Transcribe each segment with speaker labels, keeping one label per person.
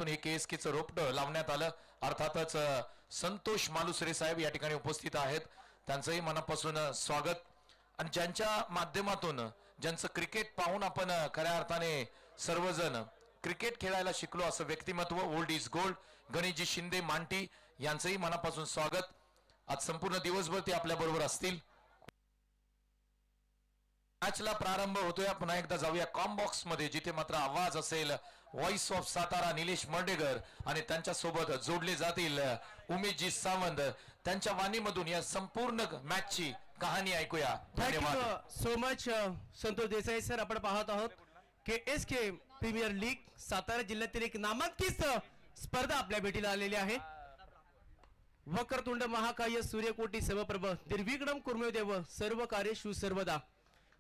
Speaker 1: माध्यमातून हे KSKचं रोपटं लावण्यात आलं. अर्थातच संतोष मालुसरे साहेब या ठिकाणी उपस्थित आहेत, त्यांचंही मनापासून स्वागत. आणि ज्यांच्या माध्यमातून ज्यांचं क्रिकेट पाहून आपण खऱ्या अर्थाने सर्वजण क्रिकेट खेळायला शिकलो असं व्यक्तिमत्व old is gold Ganeshji Shinde Manti यांचंही मनापासून स्वागत. आज संपूर्ण दिवसभर ते आपल्या बरोबर असतील. मॅचला प्रारंभ होतोय. पुन्हा एकदा जाऊया कॉम्बॉक्स मध्ये, जिथे मात्र आवाज असेल व्हॉइस ऑफ सातारा निलेश मर्डेकर आणि त्यांच्या सोबत जोडले जातील उमेशजी सावंत. त्यांच्या वाणीमधून या संपूर्ण मॅचची कहाणी ऐकूया.
Speaker 2: धन्यवाद so much Santosh Desai sir. आपण पाहत आहोत KSK प्रीमियर लीग सातारा जिल्ह्यातील एक नामांकित स्पर्धा आपल्या भेटीला आलेली आहे. वक्रतुंड महाकाय सूर्यकोटी समप्रभ निर्विघ्नं कुर्मे देव सर्व कार्येषु सर्वदा.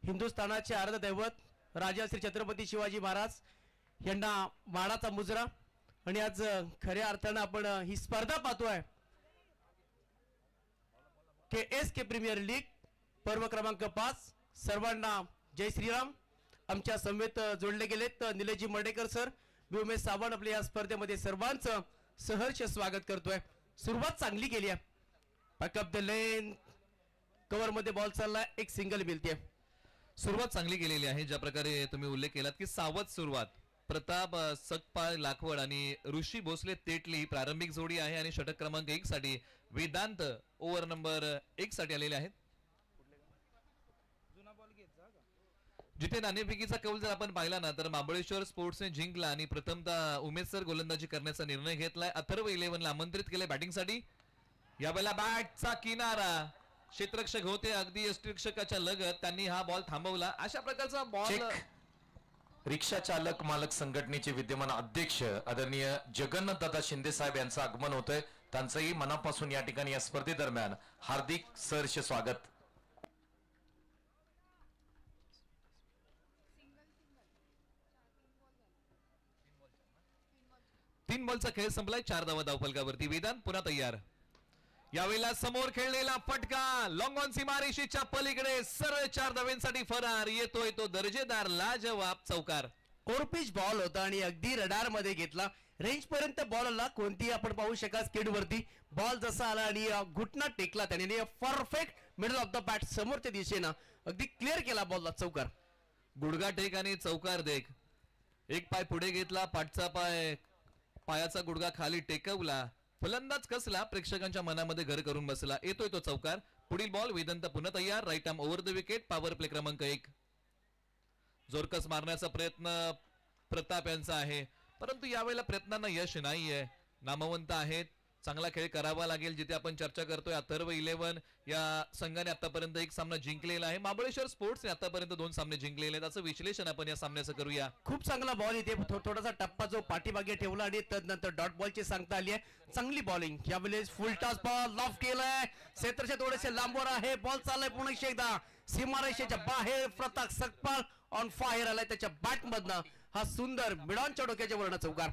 Speaker 2: हिंदुस्थानाचे आराध्य दैवत राजा श्री छत्रपती शिवाजी महाराज यांना मानाचा मुजरा. आणि आज खऱ्या अर्थानं आपण ही स्पर्धा पाहतोय. KSK प्रीमियर लीग पर्व क्रमांक 5. सर्वांना जय श्रीराम. आमच्या समवेत जोडले गेलेत निलेशजी मर्डेकर सर, उमेश सावंत. आपल्या या स्पर्धेमध्ये सर्वांचं सहर्ष स्वागत करतोय. सुरुवात चांगली केली आहे. पॅकअप द लेन कव्हर मध्ये बॉल चाललाय, एक सिंगल मिळते.
Speaker 3: सुरुवात चांगली केलेली आहे. ज्या प्रकारे तुम्ही उल्लेख केलात की सावध सुरुवात. प्रताप सकपाळ लाखवड आणि ऋषी भोसले तेटली प्रारंभिक जोडी आहे आणि षटक क्रमांक 1 साठी वेदांत ओव्हर नंबर 1 साठी आलेले आहेत. जिथे नाणेफेकीचा कौल जर आपण पाहिला ना तर महाबळेश्वर स्पोर्ट्सने जिंकला आणि प्रथमतः उमेश सर गोलंदाजी करण्याचा निर्णय घेतलाय. अथर्व 11 ला आमंत्रित केले बॅटिंगसाठी. यावेळेला बॅटचा किनारा क्षेत्ररक्षक होते अगदी यष्टिरक्षकाच्या लगत, त्यांनी हा बॉल थांबवला. अशा प्रकारचा बॉल.
Speaker 1: रिक्षा चालक मालक संघटनेचे विद्यमान अध्यक्ष आदरणीय जगन्नाथदादा शिंदे साहेब यांचं आगमन होतंय. त्यांचंही मनापासून या ठिकाणी या स्पर्धेदरम्यान हार्दिक सहर्ष स्वागत.
Speaker 3: तीन बॉलचा खेळ संपलाय. 4 धावा धावफलकावरती. वेदांत पुन्हा तयार. यावेळेला समोर खेळलेला फटका लॉंग ऑन सीमारेषेच्या पलीकडे सरळ 4 धावांसाठी फरार. येतोय तो दर्जेदार लाजवाब चौकार.
Speaker 2: ओरपिच बॉल होता आणि अगदी रडार मध्ये घेतला. रेंज पर्यंत बॉल आला. कोणती आपण पाहू शका स्किड वरती बॉल जसा आला आणि घुटना टेकला त्याने. Perfect middle of the bat समोरच्या दिशेनं अगदी क्लिअर केला बॉलला चौकार.
Speaker 3: गुडघा टेक आणि चौकार देख. एक पाय पुढे घेतला, पाठचा पायाचा गुडघा खाली टेकवला. फलंदाज कसला प्रेक्षकांच्या मनामध्ये घर करून बसला. येतोय तो चौकार. पुढील बॉल वेदांत पुन्हा तयार. Right arm over the wicket. Power play क्रमांक 1. जोरकस मारण्याचा प्रयत्न प्रताप यांचा आहे, परंतु यावेळेला प्रयत्नांना यश नाहीये. नामवंत आहेत, चांगला खेळ करावा लागेल. जिथे आपण चर्चा करतोय अथर्व 11 या संघाने आतापर्यंत 1 सामना जिंकलेला आहे. महाबळेश्वर स्पोर्ट्सने आतापर्यंत 2 सामने जिंकलेले आहेत. असं विश्लेषण आपण या सामन्याचं करूया.
Speaker 2: खूप चांगला बॉल इथे थोडासा टप्पा जो पाठीमागे ठेवला आणि तदनंतर डॉट बॉलची सांगता आली आहे. चांगली बॉलिंग. यावेळेस फुल टॉस बॉल लॉफ केलाय. क्षेत्रचे थोडेसे लांबवर आहे. बॉल चाललाय पुन्हा एकदा सीमारेषेच्या बाहेर. प्रताप सकपाळ ऑन फायर आलाय त्याच्या बॅट मधनं. हा सुंदर मिडॉनच्या डोक्याच्या वर्ण चौकार.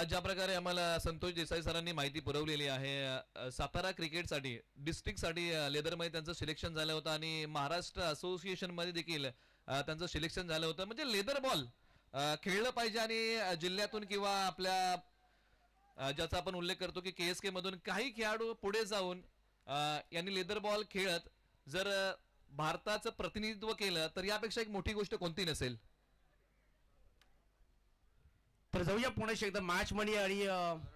Speaker 3: ज्या प्रकारे आम्हाला संतोष देसाई सरांनी माहिती पुरवलेली आहे, सातारा क्रिकेटसाठी डिस्ट्रिक्टसाठी लेदरमध्ये त्यांचं सिलेक्शन झालं होतं आणि महाराष्ट्र असोसिएशन मध्ये देखील त्यांचं सिलेक्शन झालं होतं. म्हणजे लेदर बॉल खेळलं पाहिजे आणि जिल्ह्यातून किंवा आपल्या ज्याचा आपण उल्लेख करतो की KSK मधून काही खेळाडू पुढे जाऊन यांनी लेदर बॉल खेळत जर भारताचं प्रतिनिधित्व केलं तर यापेक्षा एक मोठी गोष्ट कोणती नसेल.
Speaker 2: तर जाऊया पुन्हा एकदा मॅच मनी आणि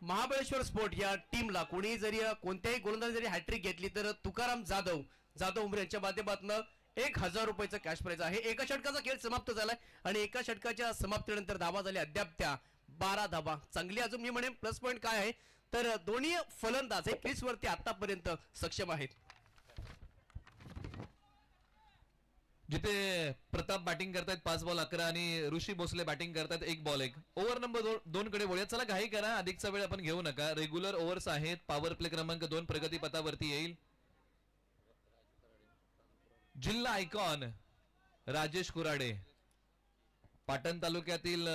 Speaker 2: महाबळेश्वर स्पोर्ट या टीमला कोणी जरी कोणत्याही गोलंदाज जरी हॅट्रिक घेतली तर तुकाराम जाधव उमरे यांच्या माध्यमातून 1000 रुपयाचं कॅश प्राइज आहे. एका षटकाचा खेळ समाप्त झालाय आणि एका षटकाच्या समाप्तीनंतर धावा झाल्या अद्याप त्या 12 धावा. चांगली अजून मी म्हणेन प्लस पॉईंट काय आहे तर दोन्ही फलंदाज हे क्रीजवरती आतापर्यंत सक्षम आहेत.
Speaker 3: जिथे प्रताप बॅटिंग करतायत 5 बॉल 11 आणि ऋषी भोसले बॅटिंग करतायत 1 बॉल 1. ओव्हर नंबर 2 कडे वळूया. चला घाई करा, अधिकचा वेळ आपण घेऊ नका. रेग्युलर ओव्हर्स आहेत. पॉवर प्ले क्रमांक 2 प्रगतीपथावरती येईल. जिल्हा आयकॉन राजेश कुराडे, पाटण तालुक्यातील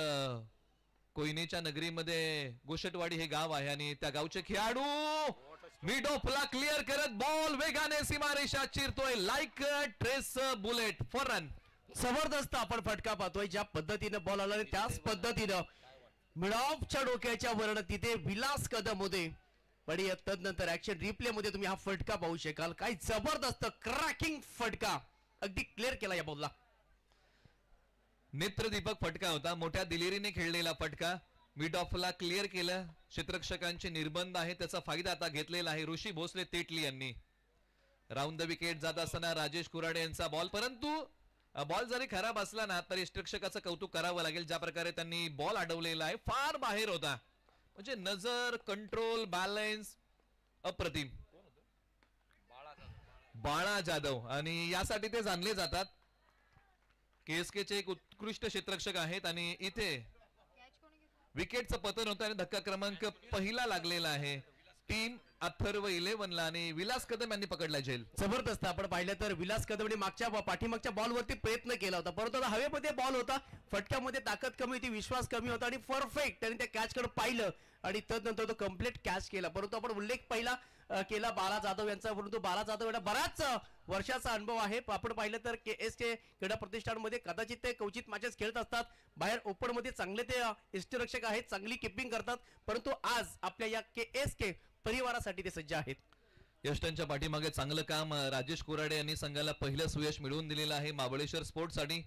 Speaker 3: कोयनेच्या नगरीमध्ये गोशटवाडी हे गाव आहे आणि त्या गावचे खेळाडू मिड ऑफला क्लिअर करत बॉल वेगाने सीमारेषा चिरतोय. Like trace bullet four run.
Speaker 2: जबरदस्त आपण फटका पाहतोय. ज्या पद्धतीनं बॉल आला त्याच पद्धतीनं मिडॉफच्या डोक्याच्या वरनं तिथे विलास कदम होते. पण तदनंतर ऍक्शन रिप्ले मध्ये तुम्ही हा फटका पाहू शकाल. काय जबरदस्त क्रॅकिंग फटका अगदी क्लिअर केला या बॉलला.
Speaker 3: नेत्रदीपक फटका होता. मोठ्या दिलेरीने खेळलेला फटका मिड ऑफला क्लिअर केलं. क्षेत्ररक्षकांचे निर्बंध आहे त्याचा फायदा आता घेतलेला आहे ऋषी भोसले तेटली यांनी. राऊंड द विकेट जात असताना राजेश कुराडे यांचा बॉल, परंतु बॉल जरी खराब असला ना तरी क्षेत्ररक्षकाचं कौतुक करावं लागेल. ज्या प्रकारे त्यांनी बॉल अडवलेला आहे फार बाहेर होता. म्हणजे नजर, कंट्रोल, बॅलन्स अप्रतिम. बाळा जाधव आणि यासाठी ते जाणले जातात. KSK चे एक उत्कृष्ट क्षेत्ररक्षक आहेत आणि इथे विकेटचं पतन होतं आणि धक्का क्रमांक पहिला लागलेला आहे टीम अथर्व 11 ला आणि विलास कदम यांनी पकडला झेल.
Speaker 2: जबरदस्त आपण पाहिलं तर विलास कदमने पाठीमागच्या बॉलवरती प्रयत्न केला होता, परंतु हवेमध्ये बॉल होता. फटक्यामध्ये ताकद कमी होती, विश्वास कमी होता आणि परफेक्ट त्याने त्या कॅच कडे पाहिलं आणि तदनंतर तो कम्प्लीट कॅच केला. परंतु आपण उल्लेख पहिला केला बाळा जाधव यांचा, परंतु बाळा जाधव यांना बराच वर्षाचा अनुभव आहे. आपण पाहिलं तर KSK क्रीडा प्रतिष्ठानमध्ये कदाचित ते क्वचित मॅचेस खेळत असतात. बाहेर ओपन मध्ये चांगले ते यष्टीरक्षक आहेत, चांगली किपिंग करतात. परंतु आज आपल्या या KSK परिवारासाठी ते सज्ज आहेत.
Speaker 3: यष्टांच्या पाठीमागे चांगलं काम राजेश कुराडे यांनी संघाला पहिलं सुयश मिळवून दिलेलं आहे. महाबळेश्वर स्पोर्ट्ससाठी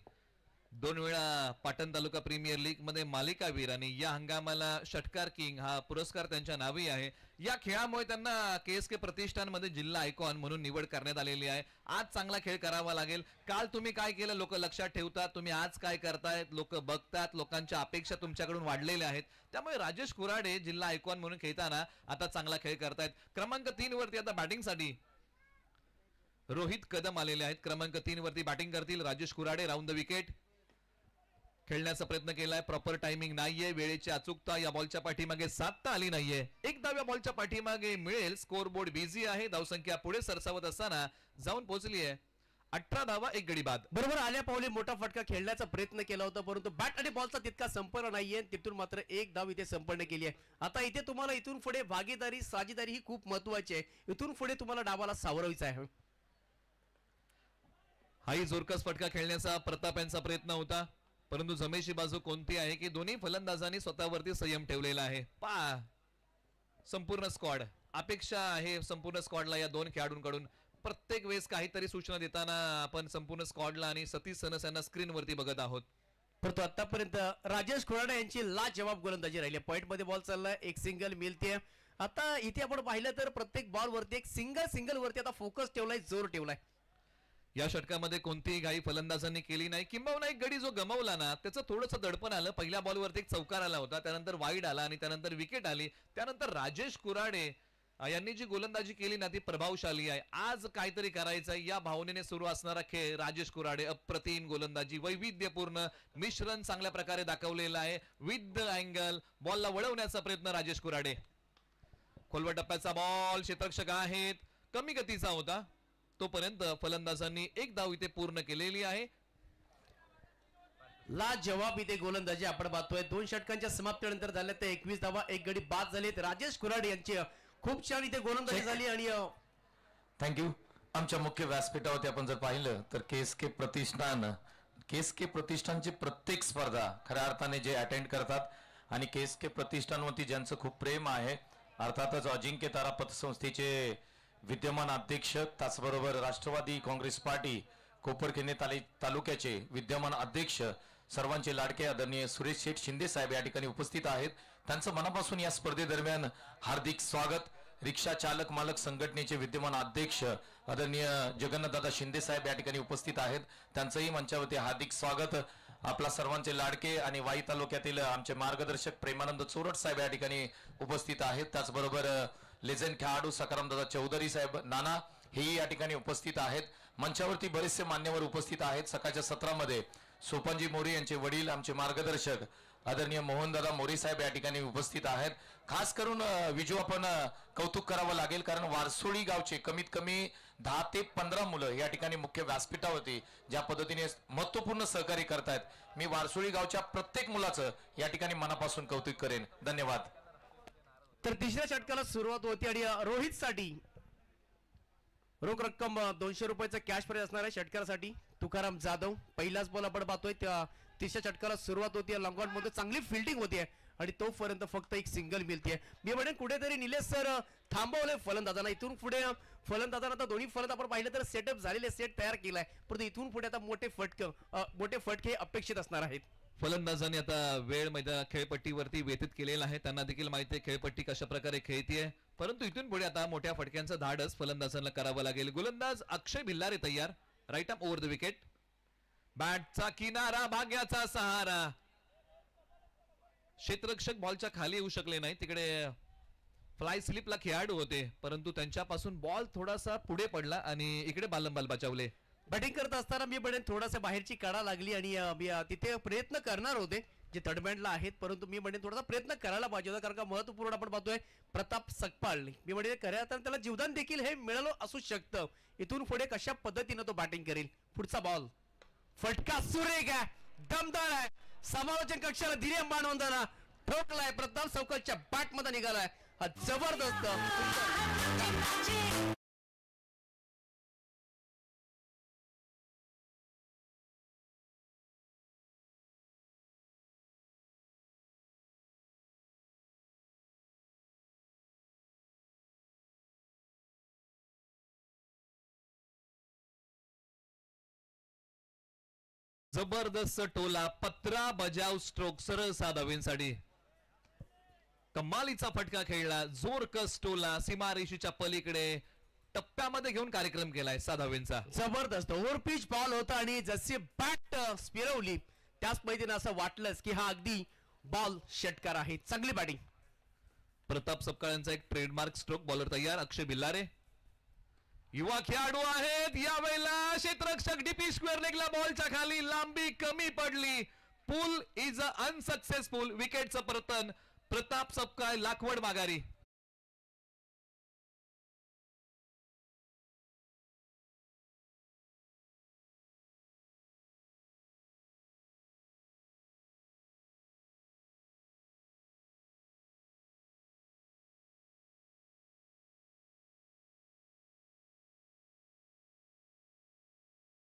Speaker 3: 2 वेळा पाटण तालुका प्रीमियर लीग मध्ये मालिकावीर आणि या हंगामाला षटकार किंग हा पुरस्कार त्यांच्या नावी आहे. या खेळामुळे त्यांना KSK प्रतिष्ठानमध्ये जिल्हा आयकॉन म्हणून निवड करण्यात आलेली आहे. आज चांगला खेळ करावा लागेल. काल तुम्ही काय केलं लोक लक्षात ठेवतात, तुम्ही आज काय करतायत लोक बघतात, लोकांच्या अपेक्षा तुमच्याकडून वाढलेल्या आहेत. त्यामुळे राजेश कुराडे जिल्हा आयकॉन म्हणून खेळताना आता चांगला खेळ करतायत. क्रमांक 3 वरती आता बॅटिंगसाठी रोहित कदम आलेले आहेत. क्रमांक 3 वरती बॅटिंग करतील Rajesh Kurade. Round the wicket खेळण्याचा प्रयत्न केलाय, प्रॉपर टायमिंग नाहीये, वेळेची अचूकता या बॉलच्या पाठीमागे साधता आली नाहीये. एक धाव या बॉलच्या पाठीमागे मिळेल. स्कोर बोर्ड बिझी आहे. धावसंख्या पुढे सरसावत असताना जाऊन पोहोचली आहे 18 धावा 1 गडी बाद.
Speaker 2: बरोबर आल्या पावली मोठा फटका खेळण्याचा प्रयत्न केला होता, परंतु बॅट आणि बॉलचा तितका संपर्क नाहीये. तिथून मात्र 1 धाव इथे संपन्न केली आहे. आता इथे तुम्हाला इथून पुढे भागीदारी साझेदारी ही खूप महत्वाची आहे. इथून पुढे तुम्हाला डावाला सावरायचा आहे.
Speaker 3: हाही जोरकस फटका खेळण्याचा प्रताप यांचा प्रयत्न होता, परंतु जमेची बाजू कोणती आहे की दोन्ही फलंदाजांनी स्वतःवरती संयम ठेवलेला आहे. संपूर्ण स्क्वॉड अपेक्षा आहे संपूर्ण स्क्वॉडला या 2 खेळाडूंकडून. प्रत्येक वेळेस काहीतरी सूचना देताना आपण संपूर्ण स्क्वॉडला आणि सतीश सनस यांना स्क्रीन वरती बघत आहोत.
Speaker 2: परंतु आतापर्यंत राजेश कुराडे यांची लाजवाब गोलंदाजी राहिली. पॉइंट मध्ये बॉल चाललाय, एक सिंगल मिळते. आता इथे आपण पाहिलं तर प्रत्येक बॉल वरती एक सिंगल वरती आता फोकस ठेवलाय, जोर ठेवलाय.
Speaker 3: या षटकामध्ये कोणतीही घाई फलंदाजांनी केली नाही. किंबहुना एक गडी जो गमावला ना त्याचं थोडंसं दडपण आलं. पहिल्या बॉलवरती एक चौकार आला होता, त्यानंतर वाईड आला आणि त्यानंतर विकेट आली. त्यानंतर राजेश कुराडे यांनी जी गोलंदाजी केली ना ती प्रभावशाली आहे. आज काहीतरी करायचं आहे या भावनेने सुरू असणारा खेळ. राजेश कुराडे अप्रतिम गोलंदाजी, वैविध्यपूर्ण मिश्रण चांगल्या प्रकारे दाखवलेलं आहे. विथ द अँगल बॉलला वळवण्याचा प्रयत्न राजेश कुराडे. खोलवर टप्प्याचा बॉल, क्षेत्ररक्षक आहेत, कमी गतीचा होता. तोपर्यंत फलंदाजांनी 1 धाव इथे पूर्ण केलेली आहे.
Speaker 2: लाजवाब इथे गोलंदाजी आपण पाहतोय. 2 षटकांच्या समाप्तीनंतर झाल्या तर 21 धावा 1 गडी बाद झालेत. राजेश कुराडे यांची खूप छान इथे गोलंदाजी झाली आणि
Speaker 1: थँक्यू. आमच्या मुख्य व्यासपीठावरती आपण जर पाहिलं तर KSK प्रतिष्ठानची प्रत्येक स्पर्धा खऱ्या अर्थाने जे अटेंड करतात आणि KSK प्रतिष्ठानवरती ज्यांचं खूप प्रेम आहे, अर्थातच अजिंक्य तारा पतसंस्थेचे विद्यमान अध्यक्ष, त्याचबरोबर राष्ट्रवादी काँग्रेस पार्टी कोपरखैरणे तालुक्याचे विद्यमान अध्यक्ष, सर्वांचे लाडके आदरणीय सुरेश शेठ शिंदे साहेब या ठिकाणी उपस्थित आहेत. त्यांचं मनापासून या स्पर्धेदरम्यान हार्दिक स्वागत. रिक्षा चालक मालक संघटनेचे विद्यमान अध्यक्ष आदरणीय जगन्नाथदादा शिंदे साहेब या ठिकाणी उपस्थित आहेत. त्यांचंही मंचावरती हार्दिक स्वागत. आपला सर्वांचे लाडके आणि वाई तालुक्यातील आमचे मार्गदर्शक प्रेमानंद चोरट साहेब या ठिकाणी उपस्थित आहेत. त्याचबरोबर लेजेंड खेळाडू सकारामदादा चौधरी साहेब नाना हेही या ठिकाणी उपस्थित आहेत. मंचावरती बरेचसे मान्यवर उपस्थित आहेत. सकाळच्या सत्रामध्ये सोपनजी मोरे यांचे वडील आमचे मार्गदर्शक आदरणीय मोहनदादा मोरे साहेब या ठिकाणी उपस्थित आहेत. खास करून विजू आपण कौतुक करावं लागेल, कारण वारसोळी गावचे कमीत कमी 10 ते 15 मुलं या ठिकाणी मुख्य व्यासपीठावरती ज्या पद्धतीने महत्वपूर्ण सहकार्य करतायत, मी वारसोळी गावच्या प्रत्येक मुलाचं या ठिकाणी मनापासून कौतुक करेन. धन्यवाद.
Speaker 2: तर तिसऱ्या षटकाला सुरुवात होती आणि रोहित साठी रोख रक्कम 200 रुपयाचा कॅश प्राइज असणार आहे षटकारासाठी. तुकाराम जाधव. पहिलाच बॉल आपण पाहतोय त्या तिसऱ्या षटकाला सुरुवात होती, लॉंग ऑन मध्ये चांगली फिल्डिंग होतीये आणि तोपर्यंत फक्त एक सिंगल मिळते. मी म्हणेन कुठेतरी निलेश सर थांबवले फलंदाजांना. इथून पुढे फलंदाजांना आता दोन्ही फलंदाज आपण पाहिलं तर सेटअप झालेले, सेट तयार केलाय, परंतु इथून पुढे आता मोठे फटके अपेक्षित असणार आहेत.
Speaker 3: फलंदाजांनी आता वेळ मैदान खेळपट्टीवरती व्यतीत केलेला आहे. त्यांना देखील माहिती आहे खेळपट्टी कशा प्रकारे खेळतीये, परंतु इथून पुढे आता मोठ्या फटक्यांचं धाडस फलंदाजांना करावं लागेल. गोलंदाज अक्षय भिल्लारे तयार. Right arm over the wicket. बॅटचा किनारा, भाग्याचा सहारा. क्षेत्ररक्षक बॉलच्या खाली येऊ शकले नाही. तिकडे फ्लाय स्लिपला खेळाडू होते, परंतु त्यांच्यापासून बॉल थोडासा पुढे पडला आणि इकडे बालंबाल बचावले.
Speaker 2: बॅटिंग करत असताना मी म्हणेन थोडासा बाहेरची काढा लागली आणि तिथे प्रयत्न करणार होते जे थर्ड बँडला आहेत, परंतु मी म्हणेन थोडासा प्रयत्न करायला पाहिजे होता, कारण का महत्वपूर्ण आपण पाहतोय प्रताप सकपाळ. मी म्हणेन खऱ्या अर्थाने त्याला जीवदान देखील हे मिळालं असू शकतं. इथून पुढे कशा पद्धतीने तो बॅटिंग करेल. पुढचा बॉल फटका सुरेख आहे, दमदार आहे. समालोचन कक्षाला धीरे मानवंदना ठोकलाय, प्रताप सकपाळच्या बॅट मध्ये निघालाय. हा जबरदस्त.
Speaker 3: जबरदस्त टोला, 15 बजाव स्ट्रोक सरळ साधावींसाठी. कमालीचा फटका खेळला, जोरकस टोला, सीमारेषेच्या पलीकडे टप्प्यामध्ये घेऊन कार्यक्रम केलाय साधावींचा.
Speaker 2: जबरदस्त ओव्हर पिच बॉल होता आणि जशी बॅट फिरवली त्याच पद्धतीने असं वाटलंच की हा अगदी बॉल षटकार आहे. चांगली बॅटिंग.
Speaker 3: प्रताप सकपाळांचा एक ट्रेडमार्क स्ट्रोक. बॉलर तयार अक्षय भिल्लारे. युवा खेळाडू आहेत. यावेळेला क्षेत्ररक्षक डीपी स्क्वेअर लेगला बॉलच्या खाली, लांबी कमी पडली. पूल इज अनसक्सेसफुल. विकेटचं परतन. प्रताप सकपाळ लाखवड माघारी.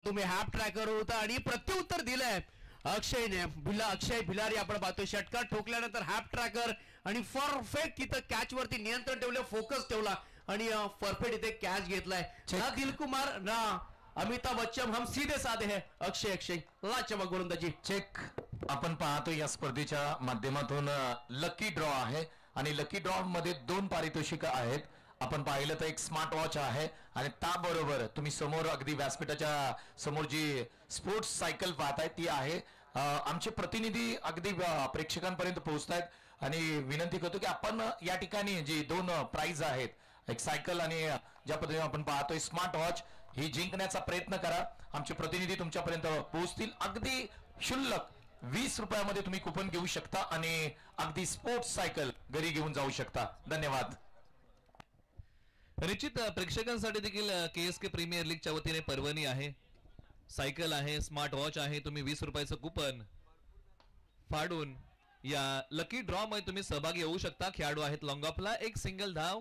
Speaker 2: तुम्ही हाफ ट्रॅकर होता आणि प्रत्युत्तर दिलंय अक्षयने. अक्षय भिलारी आपण पाहतोय षटकार ठोकल्यानंतर हाफ ट्रॅकर आणि परफेक्ट तिथं कॅच वरती नियंत्रण ठेवलं, फोकस ठेवला आणि परफेक्ट इथे कॅच घेतलाय. ना दिलकुमार ना अमिताभ बच्चन, हम सीधे साधे है. अक्षय लाचमक गोलंदाजी.
Speaker 1: चेक आपण पाहतो या स्पर्धेच्या माध्यमातून लकी ड्रॉ आहे आणि लकी ड्रॉ मध्ये 2 पारितोषिक आहेत. आपण पाहिलं तर एक स्मार्ट वॉच आहे आणि त्याबरोबर तुम्ही समोर अगदी व्यासपीठाच्या समोर जी स्पोर्ट्स सायकल पाहताय ती आहे. आमचे प्रतिनिधी अगदी प्रेक्षकांपर्यंत पोहोचतायत आणि विनंती करतो की आपण या ठिकाणी जी 2 प्राइज आहेत, एक सायकल आणि ज्या पद्धतीने आपण पाहतोय स्मार्ट वॉच, ही जिंकण्याचा प्रयत्न करा. आमचे प्रतिनिधी तुमच्यापर्यंत पोहोचतील. अगदी क्षुल्लक 20 रुपयामध्ये तुम्ही कुपन घेऊ शकता आणि अगदी स्पोर्ट्स सायकल घरी घेऊन जाऊ शकता. धन्यवाद.
Speaker 3: निश्चित प्रेक्षकांसाठी देखील KSK प्रीमियर लीगच्या वतीने पर्वणी आहे. सायकल आहे, स्मार्ट वॉच आहे. तुम्ही 20 रुपयाचं कुपन फाडून या लकी ड्रॉ मध्ये तुम्ही सहभागी होऊ शकता. खेळाडू आहेत लॉंग ऑफला. एक सिंगल धाव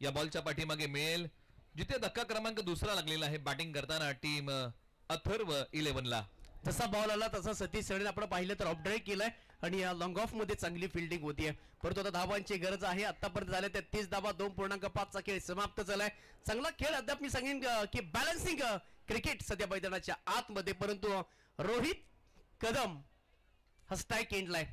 Speaker 3: या बॉलच्या पाठीमागे मिळेल, जिथे धक्का क्रमांक 2 लागलेला आहे बॅटिंग करताना टीम अथर्व 11ला.
Speaker 2: जसा बॉल आला तसा सतीश सरेने आपण पाहिलं तर ऑफड्राईव्ह केलाय आणि या लॉंग ऑफ मध्ये चांगली फिल्डिंग होतीये, परंतु आता धावांची गरज आहे. आतापर्यंत झाले 33 धावा, 2.5चा खेळ समाप्त झालाय. चांगला खेळ. अद्याप मी सांगेन की बॅलन्सिंग क्रिकेट सध्या मैदानाच्या आतमध्ये, परंतु रोहित कदम हा स्ट्राईक एंडलाय.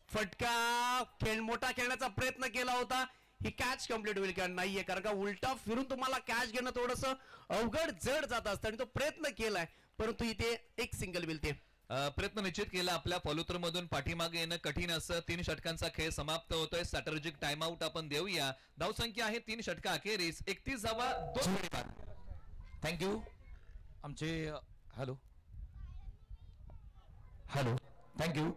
Speaker 2: फटका खेळ मोठा खेळण्याचा प्रयत्न केला होता. ही कॅच कंप्लीट होईल का नाहीये, कारण का उलटा फिरून तुम्हाला कॅच घेणं थोडस अवघड जड जात असतं आणि तो प्रयत्न केलाय, परंतु इथे एक सिंगल मिळते.
Speaker 3: प्रयत्न निश्चित केला. आपल्या फॉलोथ्रो मधून पाठीमागे येणं कठीण असं. 3 षटकांचा खेळ समाप्त होतोय. स्ट्रॅटेजिक टाइम आउट आपण देऊया. धावसंख्या आहे 3 षटका अखेरीस 31 धावा 2 गडी बाद.
Speaker 1: थँक्यू. आमचे हॅलो थँक्यू.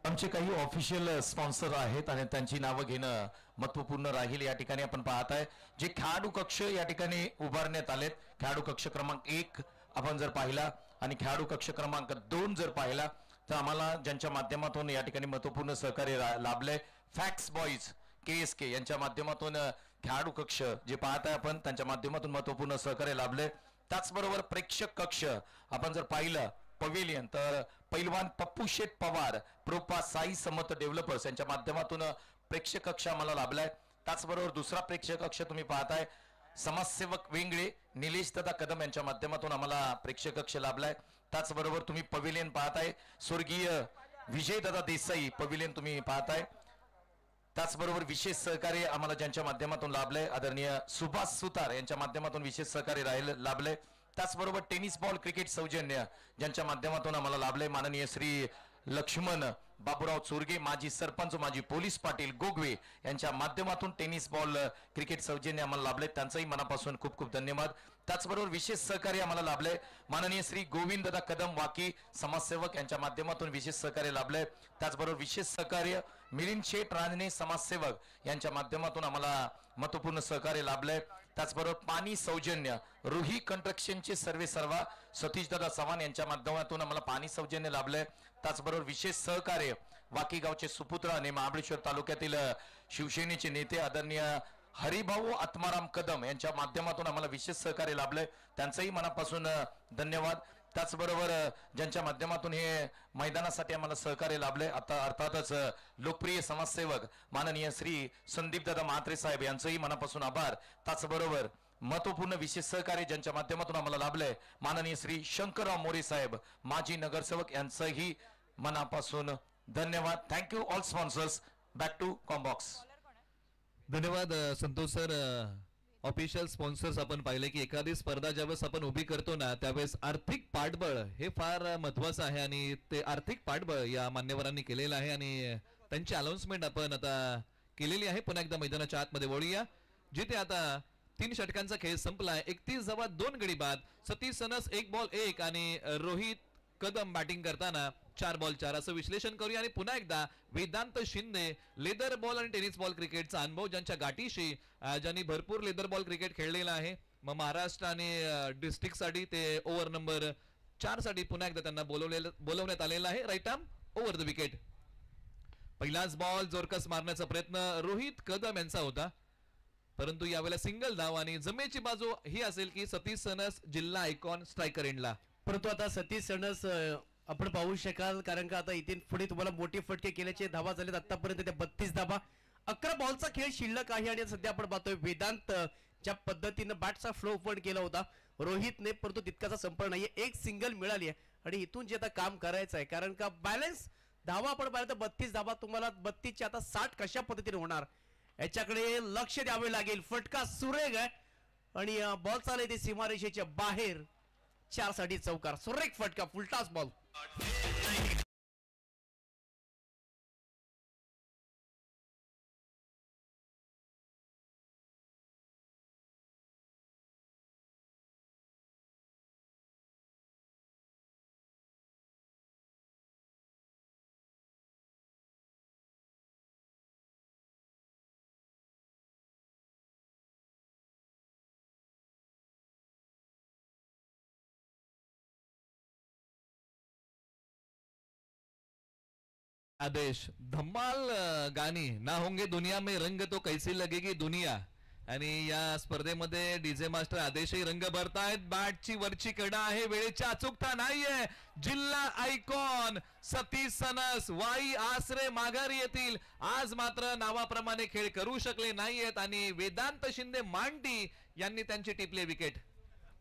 Speaker 1: आमचे काही ऑफिशियल स्पॉन्सर आहेत आणि त्यांची नावं घेणं महत्वपूर्ण राहील. या ठिकाणी आपण पाहताय जे खेळाडू कक्ष या ठिकाणी उभारण्यात आलेत. खेळाडू कक्ष क्रमांक 1 आपण जर पाहिला आणि खेळाडू कक्ष क्रमांक 2 जर पाहिला तर आम्हाला ज्यांच्या माध्यमातून या ठिकाणी महत्वपूर्ण सहकार्य लाभलंय, फॅक्स बॉईज KSK यांच्या माध्यमातून खेळाडू कक्ष जे पाहताय आपण त्यांच्या माध्यमातून महत्वपूर्ण सहकार्य लाभलंय. त्याचबरोबर प्रेक्षक कक्ष आपण जर पाहिलं पवेलियन तर पैलवान पप्पू शेठ पवार प्रोपा साई समत डेव्हलपर्स यांच्या माध्यमातून प्रेक्षक कक्ष आम्हाला लाभलाय. त्याचबरोबर दुसरा प्रेक्षक कक्ष तुम्ही पाहताय समाजसेवक वेंगळे निलेश दादा कदम यांच्या माध्यमातून आम्हाला प्रेक्षक कक्ष लाभलाय. त्याचबरोबर तुम्ही पवेलियन पाहताय स्वर्गीय विजय दादा देसाई पवेलियन तुम्ही पाहताय. त्याचबरोबर विशेष सहकार्य आम्हाला ज्यांच्या माध्यमातून लाभलंय आदरणीय सुभाष सुतार यांच्या माध्यमातून विशेष सहकार्य लाभलंय. त्याचबरोबर टेनिस बॉल क्रिकेट सौजन्य ज्यांच्या माध्यमातून आम्हाला लाभलंय माननीय श्री लक्ष्मण बाबूराव चोरगे माजी सरपंच माजी पोलीस पाटील गोगवे यांच्या माध्यमातून टेनिस बॉल क्रिकेट सौजन्य आम्हाला लाभलंय त्यांचंही मनापासून खूप खूप धन्यवाद. त्याचबरोबर विशेष सहकार्य आम्हाला लाभलंय माननीय श्री गोविंद दादा कदम वाकी समाजसेवक यांच्या माध्यमातून विशेष सहकार्य लाभलंय. त्याचबरोबर विशेष सहकार्य मिलिंद शेठ रांजणे समाजसेवक यांच्या माध्यमातून आम्हाला महत्वपूर्ण सहकार्य लाभलंय. त्याचबरोबर पाणी सौजन्य रुही कंस्ट्रक्शनचे सर्वा सतीश दादा चव्हाण यांच्या माध्यमातून आम्हाला पाणी सौजन्य लाभलंय. त्याचबरोबर विशेष सहकार्य वाकी गावचे सुपुत्र आणि महाबळेश्वर तालुक्यातील शिवसेनेचे नेते आदरणीय हरिभाऊ आत्माराम कदम यांच्या माध्यमातून आम्हाला विशेष सहकार्य लाभलंय त्यांचंही मनापासून धन्यवाद. त्याचबरोबर ज्यांच्या माध्यमातून हे मैदानासाठी आम्हाला सहकार्य लाभलंय आता अर्थातच लोकप्रिय समाजसेवक माननीय श्री संदीप दादा म्हात्रे साहेब यांचंही मनापासून आभार. त्याचबरोबर महत्वपूर्ण विशेष सहकार्य ज्यांच्या माध्यमातून आम्हाला लाभलंय माननीय श्री शंकरराव मोरे साहेब माजी नगरसेवक यांचंही मनापासून धन्यवाद. Thank you all sponsors. Back to Combox.
Speaker 3: धन्यवाद संतोष सर. ऑफिशियल स्पॉन्सर्स आपण पाहिले की एखादी स्पर्धा ज्यावेळेस आपण उभी करतो ना त्यावेळेस आर्थिक पाठबळ हे फार महत्वाचं आहे आणि ते आर्थिक पाठबळ या मान्यवरांनी केलेलं आहे आणि त्यांची अनाउन्समेंट आपण आता केलेली आहे. पुन्हा एकदा मैदानाच्या आतमध्ये वळूया जिथे आता 3 षटकांचा खेळ संपलाय. 31 गडी बाद. सतीश सनस 1 बॉल 1 आणि रोहित कदम बॅटिंग करताना 4 बॉल 4 असं विश्लेषण करूया आणि पुन्हा एकदा वेदांत शिंदे लेदर बॉल आणि टेनिस बॉल क्रिकेटचा अनुभव ज्यांच्या गाठीशी ज्यांनी भरपूर लेदर बॉल क्रिकेट खेळलेला आहे. मग महाराष्ट्र आणि डिस्ट्रिक्ट साठी ते ओव्हर नंबर 4 साठी पुन्हा एकदा त्यांना बोलवण्यात आलेलं आहे. Right arm over the wicket. पहिलाच बॉल जोरकस मारण्याचा प्रयत्न रोहित कदम यांचा होता परंतु यावेळेला सिंगल धाव आणि जमेची बाजू ही असेल की सतीश सनस जिल्हा आयकॉन स्ट्रायकर एंडला.
Speaker 2: परंतु आता सतीश सनस आपण पाहू शकाल कारण का आता इथे पुढे तुम्हाला मोठे फटके केल्याचे धावा झालेत आतापर्यंत त्या 32 धावा. 11 बॉलचा खेळ शिल्लक आहे आणि सध्या आपण पाहतोय वेदांत ज्या पद्धतीनं बॅटचा फ्लो पण केला होता रोहितने परंतु तितकाचा संपर्क नाहीये. एक सिंगल मिळाली आहे आणि इथून जे आता काम करायचं आहे कारण का बॅलन्स धावा आपण पाहिलं तर 32 धावा तुम्हाला 32 च्या आता 60 कशा पद्धतीने होणार याच्याकडे लक्ष द्यावे लागेल. फटका सुरेख आहे आणि बॉल चालू ते सीमारेषेच्या बाहेर 4 साठी चौकार. सुरेख फटका फुलटास बॉल.
Speaker 3: आदेश धम्माल गाणी ना होंगे दुनिया में रंग तो कैसी लगेगी दुनिया आणि या स्पर्धेमध्ये डीजे मास्टर आदेशही रंग भरतायत. बॅटची वरची कडा आहे वेळेची अचूकता नाहीये. जिल्हा आयकॉन सतीश सनस वाई आसरे माघारी येतील. आज मात्र नावाप्रमाणे खेळ करू शकले नाहीयेत आणि वेदांत शिंदे मांडी यांनी त्यांची टिपले विकेट.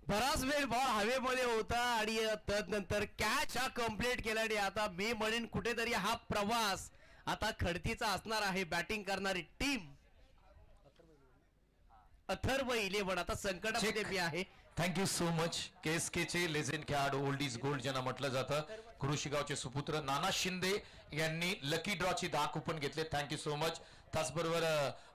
Speaker 2: बराच वेळ बॉल हवेमध्ये होता आणि तदनंतर कॅच हा कंप्लीट केला आणि आता मी म्हणेन कुठेतरी हा प्रवास आता खडतीचा असणार आहे. बॅटिंग करणारी टीम अथर्व 11 आता संकटामध्ये मी आहे.
Speaker 1: Thank you so much. KSK चे लेजेंड खेळाडू ओल्ड इज गोल्ड ज्यांना म्हटलं जातं कृषीगावचे सुपुत्र नाना शिंदे यांनी लकी ड्रॉ ची 10 कुपन घेतले. Thank you so much. त्याचबरोबर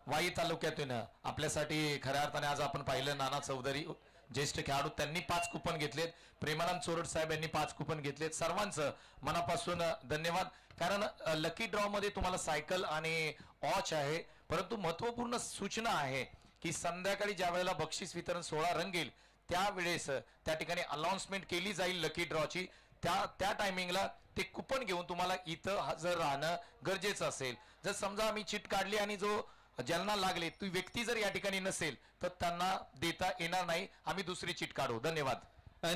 Speaker 1: वाई तालुक्यातून आपल्यासाठी खऱ्या अर्थाने आज आपण पाहिलं नाना चौधरी ज्येष्ठ खेळाडू त्यांनी 5 कुपन घेतलेत. प्रेमानंद चोरड साहेब यांनी 5 कुपन घेतलेत. सर्वांचं मनापासून धन्यवाद. कारण लकी ड्रॉ मध्ये तुम्हाला सायकल आणि वॉच आहे परंतु महत्वपूर्ण सूचना आहे की संध्याकाळी ज्या वेळेला बक्षीस वितरण सोहळा रंगेल त्यावेळेस त्या ठिकाणी अनाउन्समेंट केली जाईल लकी ड्रॉची. त्या टायमिंगला ते कुपन घेऊन तुम्हाला इथं हजर राहणं गरजेचं असेल. जर समजा आम्ही चिट काढली आणि जो ज्यांना लागले ती व्यक्ती जर या ठिकाणी नसेल तर त्यांना देता येणार नाही. आम्ही दुसरी चिट काढू. धन्यवाद.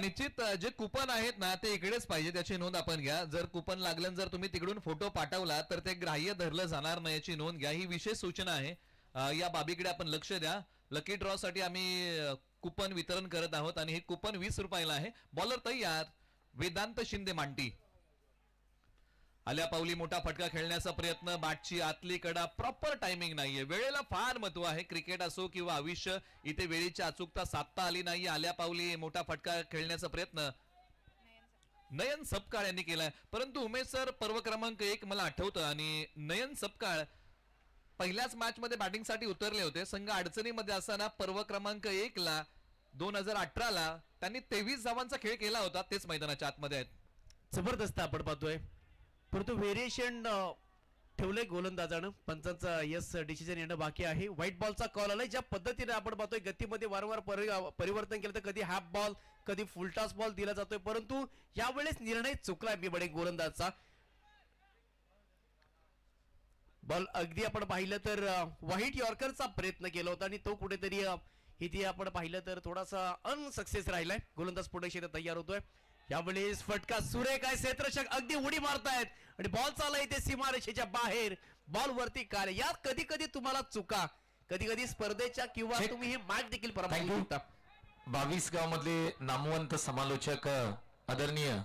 Speaker 3: निश्चित जे कुपन आहेत ना ते इकडेच पाहिजे, त्याची नोंद आपण घ्या. जर कुपन लागलं, जर तुम्ही तिकडून फोटो पाठवला तर ते ग्राह्य धरलं जाणार नाही, याची नोंद घ्या. ही विशेष सूचना आहे. या बाबीकडे आपण लक्ष द्या. लकी ड्रॉ साठी आम्ही कुपन वितरण करत आहोत आणि हे कुपन 20 रुपयाला आहे. बॉलर तयार, वेदांत शिंदे मांटी. आल्या पावली मोठा फटका खेळण्याचा प्रयत्न, बॅटची आतली कडा, प्रॉपर टायमिंग नाहीये. वेळेला फार महत्व आहे. क्रिकेट असो किंवा आयुष्य, इथे वेळेची अचूकता साधता आली नाही. आल्या पावली मोठा फटका खेळण्याचा प्रयत्न नयन सपकाळ यांनी केलाय. परंतु उमेश सर पर्व क्रमांक 1 मला आठवतं आणि नयन सपकाळ पहिल्याच मॅच मध्ये बॅटिंग साठी उतरले होते. संघ अडचणीमध्ये असताना पर्व क्रमांक 1 ला 2018 त्यांनी 23 धावांचा खेळ केला होता. तेच मैदानाच्या आतमध्ये आहेत.
Speaker 2: जबरदस्त आपण पाहतोय, परंतु व्हेरिएशन ठेवलंय गोलंदाजानं. पंचांचा यस डिसिजन येणं बाकी आहे. व्हाईट बॉलचा कॉल आलाय. ज्या पद्धतीने आपण पाहतोय गतीमध्ये वारंवार परिवर्तन केलं, तर कधी हाफ बॉल कधी फुलटॉस बॉल दिला जातोय, परंतु यावेळेस निर्णय चुकलाय मी बडे गोलंदाजचा. बॉल अगदी आपण पाहिलं तर व्हाईट यॉर्करचा प्रयत्न केला होता आणि तो कुठेतरी इथे आपण पाहिलं तर थोडासा अनसक्सेस राहिलाय. गोलंदाज पुढे शेतात तयार होतोय. यावेळेस फटका सुरेख आहे. क्षेत्ररक्षक अगदी उडी मारतायत आणि बॉल चालला इथे सीमारेषेच्या बाहेर. बॉल वरती कार्य. यात कधी कधी तुम्हाला चुका, कधी कधी स्पर्धेच्या किंवा तुम्ही हे मॅच देखील पराभूत होता.
Speaker 1: 22 गाव मधले नामवंत समालोचक आदरणीय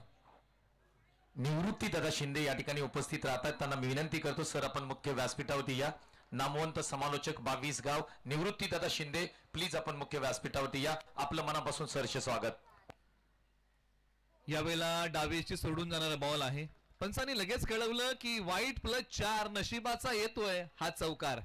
Speaker 1: निवृत्ती दादा शिंदे या ठिकाणी उपस्थित राहतात. त्यांना मी विनंती करतो, सर आपण मुख्य व्यासपीठावरती या. नामवंत समालोचक 22 गाव निवृत्ती दादा शिंदे, प्लीज आपण मुख्य व्यासपीठावरती या. आपलं मनापासून सरचे स्वागत.
Speaker 3: यावेळेला डावीची सोडून जाणारा बॉल आहे. पंचांनी लगेच कळवलं की वाईट +4 नशिबाचा येतोय हा चौकार.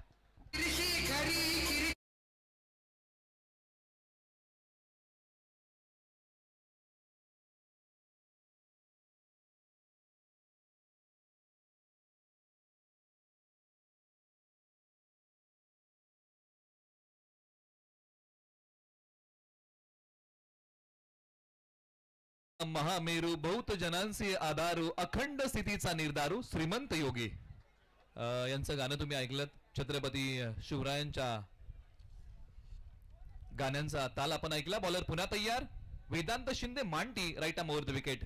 Speaker 3: महामेरू बहुत जनांसी आधारू, अखंड स्थितीचा निर्धारू, श्रीमंत योगी. यांचं गाणं तुम्ही ऐकलं. छत्रपती शिवरायांच्या गाण्यांचा ताल आपण ऐकला. बॉलर पुन्हा तयार, Vedant Shinde Manti, right arm over the wicket.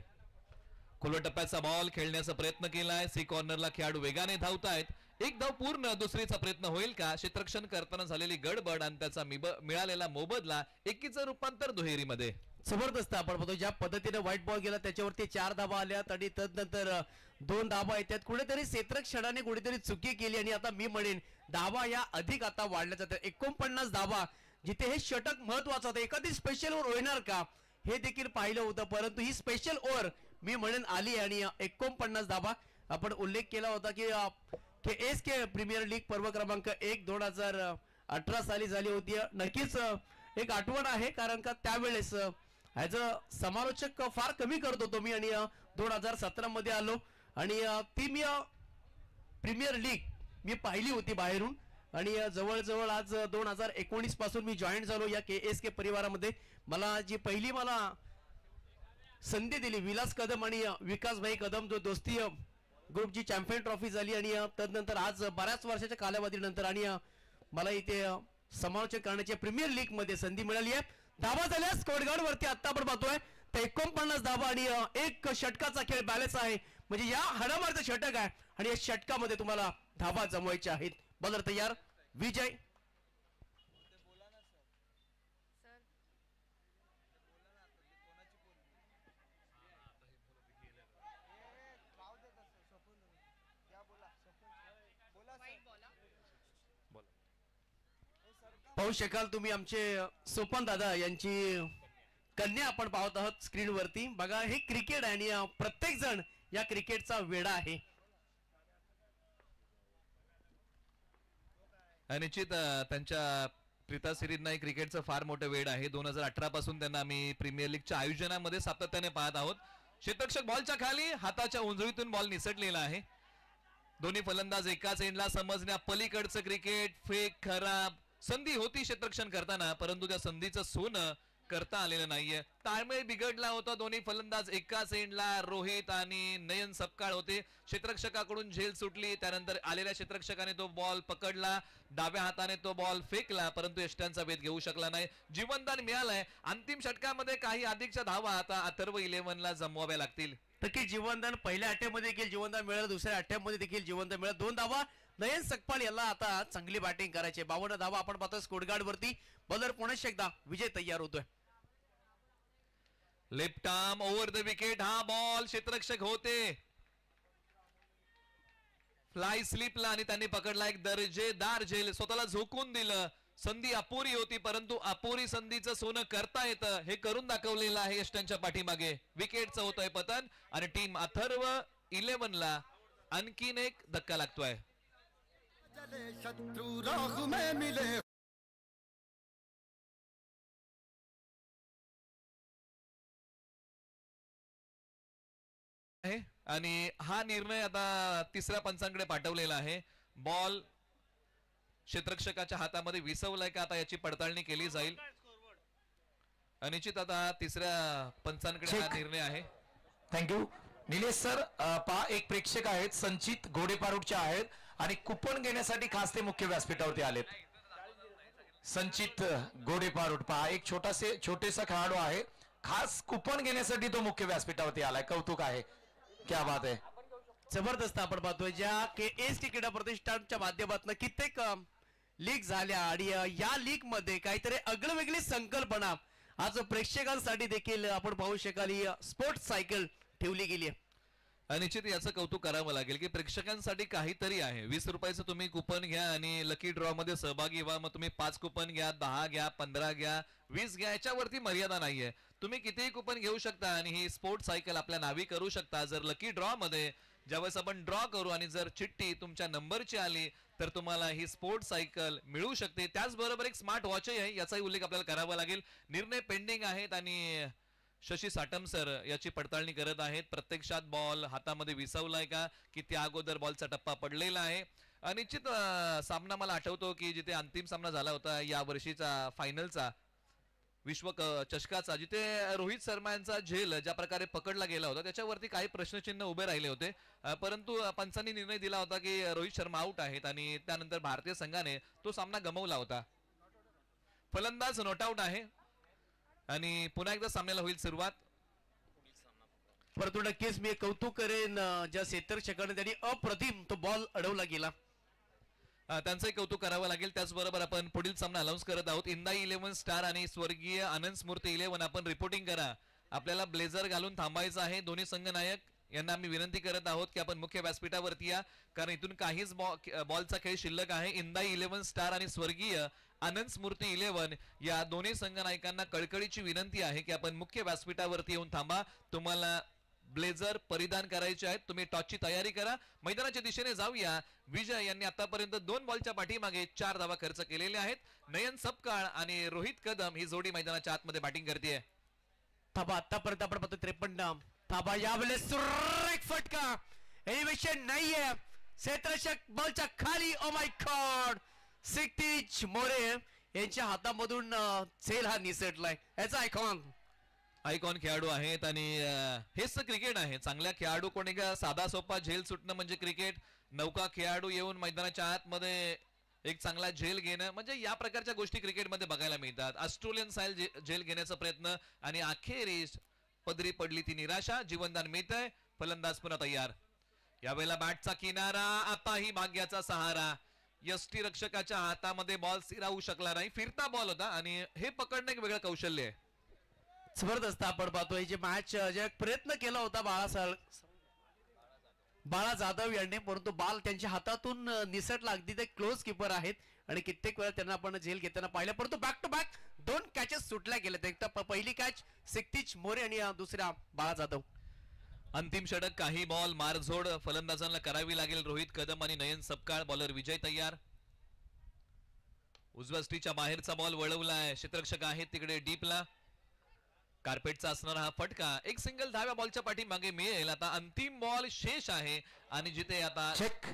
Speaker 3: खोलवर टप्प्याचा बॉल खेळण्याचा प्रयत्न केलाय. सी कॉर्नरला खेळाडू वेगाने धावतायत. एक धाव पूर्ण, दुसरीचा प्रयत्न होईल का? क्षेत्ररक्षण करताना झालेली गडबड आणि त्याचा मिळालेला मोबदला एकीचं रूपांतर दुहेरीमध्ये.
Speaker 2: जबरदस्त आपण बघतो ज्या पद्धतीने व्हाईट बॉल गेला त्याच्यावरती 4 धाबा आल्यात आणि तदनंतर 2 धाबा येतात. कुठेतरी क्षेत्ररक्षणाने कुठेतरी चुकी केली आणि आता मी म्हणेन धाबा या अधिक आता वाढल्या जातात. 49 धाबा, जिथे हे षटक महत्वाचं होतं. एखादी स्पेशल ओव्हर होणार का हे देखील पाहिलं होतं, परंतु ही स्पेशल ओव्हर मी म्हणेन आली आणि 49 धाबा. आपण उल्लेख केला होता की KSK प्रीमियर लीग पर्व क्रमांक 1 2018 साली झाली होती. नक्कीच एक आठवण आहे, कारण का त्यावेळेस ऍज अ समालोचक फार कमी करत होतो मी आणि 2017 मध्ये आलो आणि ती मी प्रीमियर लीग मी पाहिली होती बाहेरून आणि जवळजवळ आज 2019 पासून मी जॉईन झालो या KSK परिवारामध्ये. मला जी पहिली संधी दिली विलास कदम आणि विकास भाई कदम, जो दोस्ती ग्रुपची चॅम्पियन ट्रॉफी झाली आणि तदनंतर आज बऱ्याच वर्षाच्या कालावधीनंतर आणि मला इथे समालोचन करण्याची प्रीमियर लीग मध्ये संधी मिळाली आहे. धावा झाल्या स्कोअरगार्ड वरती आता आपण पाहतोय तर 49 धावा आणि एक षटकाचा खेळ बॅलन्स आहे. म्हणजे या हाडामारचं षटक आहे आणि या षटकामध्ये तुम्हाला धावा जमवायच्या आहेत. बॉलर तयार, विजय. पाहू शकाल तुम्ही आमचे सोपन दादा यांची कन्या आपण पाहत आहोत स्क्रीन वरती. बघा हे क्रिकेट आहे आणि प्रत्येक जण या क्रिकेटचा वेडा आहे.
Speaker 3: निश्चित त्यांच्या प्रीताश्रींना क्रिकेटचं फार मोठं वेड आहे. 2018 पासून त्यांना आम्ही प्रीमियर लीगच्या आयोजनामध्ये सातत्याने पाहत आहोत. क्षेत्ररक्षक बॉलच्या खाली हाताच्या उंजळीतून बॉल निसटलेला आहे. दोन्ही फलंदाज एकाच एंडला समजण्या पलीकडचं क्रिकेट. फेक, खराब संधी होती क्षेत्ररक्षण करताना, परंतु त्या संधीचं सोनं करता आलेलं नाहीये. ताळमेळ बिघडला होता. दोन्ही फलंदाज एकाच एंडला रोहित आणि नयन सपकाळ होते. क्षेत्ररक्षकाकडून झेल सुटली. त्यानंतर आलेल्या क्षेत्ररक्षकाने तो बॉल पकडला. डाव्या हाताने तो बॉल फेकला, परंतु यष्ट्यांचा वेध घेऊ शकला नाही. जीवनदान मिळालंय. अंतिम षटकामध्ये काही अधिकच्या धावा आता अथर्व 11ला जमवाव्या लागतील.
Speaker 2: नक्की जीवनदान पहिल्या अटॅम्पमध्ये देखील जीवनदान मिळालं, दुसऱ्या अटॅम्पमध्ये देखील जीवनदान मिळालं. 2 धावा नयन सकपाल याला आता चांगली बॅटिंग करायची. 52 धावा आपण पाहतोय स्कोरगार्ड वरती. बॉलर पुन्हा एकदा विजय तयार होतोय.
Speaker 3: Left arm over the wicket. हा बॉल क्षेत्ररक्षक होते फ्लाय स्लिपला आणि त्यांनी पकडला. एक दर्जेदार झेल. स्वतःला झोकून दिलं. संधी अपुरी होती, परंतु अपुरी संधीचं सोनं करता येतं हे करून दाखवलेलं आहे यष्ट्यांच्या पाठीमागे. विकेटचं होतंय पतन आणि टीम अथर्व 11ला आणखीन एक धक्का लागतोय.
Speaker 4: शत्रु राह में मिले
Speaker 3: आणि हा निर्णय आता तिसऱ्या पंचांकडे पाठवलेला आहे. बॉल क्षेत्ररक्षकाच्या हातामध्ये विसवलाय का आता याची पडताळणी केली जाईल. निश्चित आता तिसऱ्या पंचांकडे हा निर्णय आहे.
Speaker 1: Thank you Nilesh sir. पहा एक प्रेक्षक आहेत संचित घोडेपारूडचे आहेत आणि कुपन घेण्यासाठी खास ते मुख्य व्यासपीठावरती आलेत. संचित घोडेपारूड पहा एक छोटेसा खेळाडू आहे. खास कुपन घेण्यासाठी तो मुख्य व्यासपीठावरती आलाय. कौतुक आहे. क्या बात आहे.
Speaker 2: जबरदस्त आपण पाहतोय ज्या एस क्रिकेट प्रतिष्ठानच्या माध्यमातून कित्येक लीग झाल्या आणि या लीग मध्ये काहीतरी आगळीवेगळी संकल्पना आज प्रेक्षकांसाठी देखील आपण पाहू शकाल. स्पोर्ट्स सायकल ठेवली गेली आहे.
Speaker 3: निश्चित याचं कौतुक करावं लागेल की प्रेक्षकांसाठी काहीतरी आहे. 20 रुपयाचं तुम्ही कुपन घ्या आणि लकी ड्रॉ मध्ये सहभागी व्हा. मग तुम्ही 5 कुपन घ्या, 10 घ्या, 15 घ्या, 20 घ्या, याच्यावरती मर्यादा नाहीये. तुम्ही कितीही कुपन घेऊ शकता आणि ही स्पोर्ट्स सायकल आपल्या नावी करू शकता. जर लकी ड्रॉ मध्ये ज्यावेळेस आपण ड्रॉ करू आणि जर चिठ्ठी तुमच्या नंबरची आली तर तुम्हाला ही स्पोर्ट्स सायकल मिळू शकते. त्याचबरोबर एक स्मार्ट वॉचही आहे, याचाही उल्लेख आपल्याला करावा लागेल. निर्णय पेंडिंग आहेत आणि शशी साटम सर याची पडताळणी करत आहेत. प्रत्यक्षात बॉल हातामध्ये विसवलाय का की त्या अगोदर बॉलचा टप्पा पडलेला आहे. निश्चित सामना मला आठवतो की जिथे अंतिम सामना झाला होता या वर्षीचा फायनलचा विश्व चषकाचा, जिथे रोहित शर्मा यांचा झेल ज्या प्रकारे पकडला गेला होता त्याच्यावरती काही प्रश्नचिन्ह उभे राहिले होते. परंतु पंचांनी निर्णय दिला होता की रोहित शर्मा आउट आहेत आणि त्यानंतर भारतीय संघाने तो सामना गमावला होता. फलंदाज नॉट आउट आहे आणि पुन्हा एकदा सामन्याला होईल सुरुवात.
Speaker 2: परंतु नक्कीच मी कौतुक करेन ज्या क्षेत्ररक्षकाने त्यांनी अप्रतिम तो बॉल अडवला गेला.
Speaker 3: त्यांचंही कौतुक करावं लागेल. त्याचबरोबर आपण पुढील सामना अनाउन्स करत आहोत. इंदाई 11 स्टार आणि स्वर्गीय आनंद स्मृती 11. आपण रिपोर्टिंग करा. आपल्याला ब्लेझर घालून थांबायचं आहे. दोन्ही संघनायक यांना आम्ही विनंती करत आहोत की आपण मुख्य व्यासपीठावरती या, कारण इथून काहीच बॉलचा खेळ शिल्लक आहे. इंदाई 11 स्टार आणि स्वर्गीय आनंद स्मृती 11 या दोन्ही संघनायकांना कळकळीची विनंती आहे की आपण मुख्य व्यासपीठावरती येऊन थांबा. तुम्हाला ब्लेझर परिधान करायचे आहेत. तुम्ही टॉसची तयारी करा. मैदानाच्या दिशेने जाऊया. विजय यांनी आतापर्यंत 2 बॉलच्या पाठीमागे 4 धावा खर्च केलेल्या आहेत. नयन सपकाळ आणि रोहित कदम ही जोडी मैदानाच्या आतमध्ये बॅटिंग करते.
Speaker 2: थांबा आतापर्यंत आपण पाहतो 53. थांबा यावेळेस सुरेख फटका. एलिव्हेशन नाहीये. क्षेत्ररक्षक बॉलच्या खाली. Oh my God. सिक्तीज मोरे यांच्या हातामधून झेल हा निसटलाय. याचा आयकॉन
Speaker 3: खेळाडू आहेत आणि हेच क्रिकेट आहे. चांगल्या खेळाडू कोणी का साधा सोपा झेल सुटणं म्हणजे क्रिकेट. नौका खेळाडू येऊन मैदानाच्या आतमध्ये एक चांगला झेल घेणं म्हणजे या प्रकारच्या गोष्टी क्रिकेटमध्ये बघायला मिळतात. ऑस्ट्रेलियन स्टाईल झेल घेण्याचा प्रयत्न आणि अखेरीस पदरी पडली ती निराशा. जीवनदान मिळतंय. फलंदाज पुन्हा तयार. यावेळेला बॅटचा किनारा. आताही भाग्याचा सहारा. यष्टी रक्षकाच्या हातामध्ये बॉल स्थिरावू शकला नाही. फिरता बॉल होता आणि हे पकडणं एक वेगळं कौशल्य आहे.
Speaker 2: जबरदस्त आपण पाहतोय जे मॅच जे प्रयत्न केला होता बाळा जाधव यांनी, परंतु बॉल त्यांच्या हातातून निसटला. अगदी ते क्लोज कीपर आहेत आणि कित्येक वेळा त्यांना आपण झेल घेताना पाहिलं. परंतु बॅक टू बॅक 2 कॅचेस सुटल्या गेल्या. एक तर पहिली कॅच सिक्तीज मोरे आणि दुसऱ्या बाळा जाधव.
Speaker 3: अंतिम षटक. काही बॉल मारझोड फलंदाजांना करावी लागेल. रोहित कदम आणि नयन सपकाळ. बॉलर विजय तयार. उजव्या स्टीच्या बाहेरचा बॉल वळवलाय. क्षेत्ररक्षक आहेत तिकडे डीपला. कार्पेटचा असणारा हा फटका. एक सिंगल धाव्या बॉलच्या पाठीमागे मिळेल. आता अंतिम बॉल शेष आहे आणि जिथे आता
Speaker 1: चेक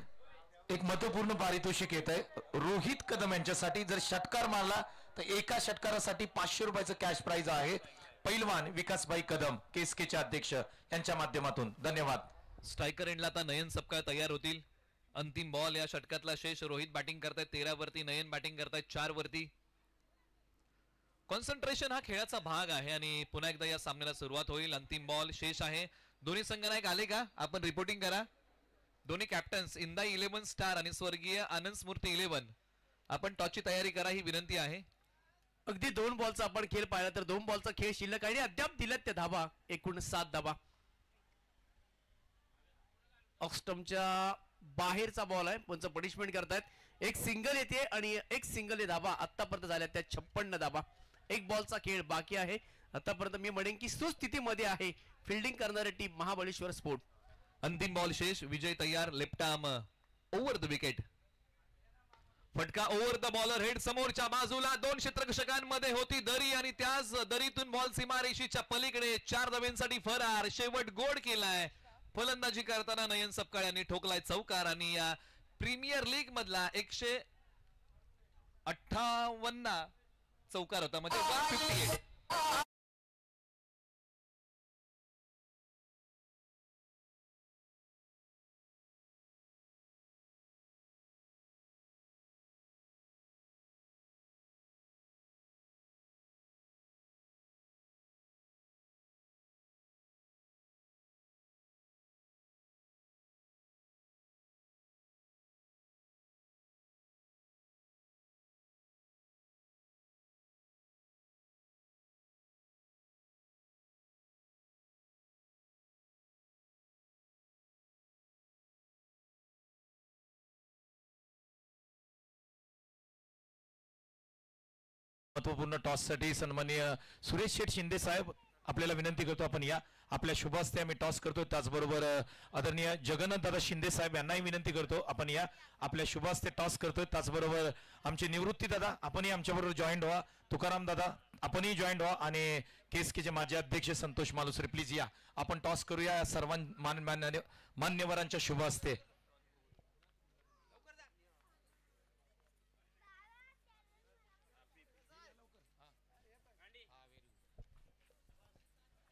Speaker 1: एक महत्वपूर्ण पारितोषिक येत आहे रोहित कदम यांच्यासाठी. जर षटकार मारला तर एका षटकारासाठी 500 रुपयाचं कॅश प्राइज आहे. पैलवान विकासभाई कदम केसकेचे अध्यक्ष यांच्या माध्यमातून धन्यवाद.
Speaker 3: स्ट्रायकर एंडला आता नयन सपकाळ तयार होतील. अंतिम बॉल या षटकातला शेष. रोहित बॅटिंग करतायत 13 वरती, नयन बॅटिंग करतायत 4 वरती. कॉन्सन्ट्रेशन हा खेळाचा भाग आहे आणि पुन्हा एकदा या सामन्याला सुरुवात होईल. अंतिम बॉल शेष आहे. दोन्ही संघनायक आले का? आपण रिपोर्टिंग करा. दोन्ही कॅप्टन्स इंदाई 11 स्टार आणि स्वर्गीय आनंद स्मृती 11, आपण टॉसची तयारी करा ही विनंती आहे.
Speaker 2: अगदी 2 बॉलचा आपण खेळ पाहिला तर 2 बॉलचा खेळ शिल्लक आहे. अद्याप दिल्यात त्या धाबा, एकूण 7 धाबा. ऑक्स्टमच्या बाहेरचा बॉल आहे, पण पनिशमेंट करतायत. एक सिंगल येते आणि एक सिंगल धाबा आतापर्यंत झाल्या त्या 56 धाबा. एक बॉलचा खेळ बाकी आहे. आतापर्यंत मी म्हणेन की सुस्थितीमध्ये आहे फिल्डिंग करणारी टीम महाबळेश्वर स्पोर्ट.
Speaker 3: अंतिम बॉल शेष. विजय तयार. Left arm over the wicket. फटका ओव्हर द बॉलर हेड. समोरच्या बाजूला 2 क्षेत्ररक्षकांमध्ये होती दरी आणि त्याच दरीतून बॉल सीमारेषेच्या पलीकडे 4 धाब्यांसाठी फरार. शेवट गोड केलाय. फलंदाजी करताना नयन सपकाळ यांनी ठोकलाय चौकार आणि या प्रीमियर लीग मधला 158 चौकार होता, म्हणजे 158.
Speaker 1: महत्वपूर्ण टॉस साठी सन्माननीय सुरेश शेठ शिंदे साहेब आपल्याला विनंती करतो आपण या. आपल्या शुभ हस्ते आम्ही टॉस करतो. त्याचबरोबर आदरणीय जगन्नाथ दादा शिंदे साहेब यांनाही विनंती करतो आपण या. आपल्या शुभ हस्ते टॉस करतोय. त्याचबरोबर आमचे निवृत्ती दादा आपणही आमच्याबरोबर जॉईंट व्हा. तुकाराम दादा आपणही जॉईंट व्हा आणि केसकेचे माजी अध्यक्ष संतोष मालुसरे प्लीज या. आपण टॉस करूया सर्व मान्यवरांच्या शुभ हस्ते.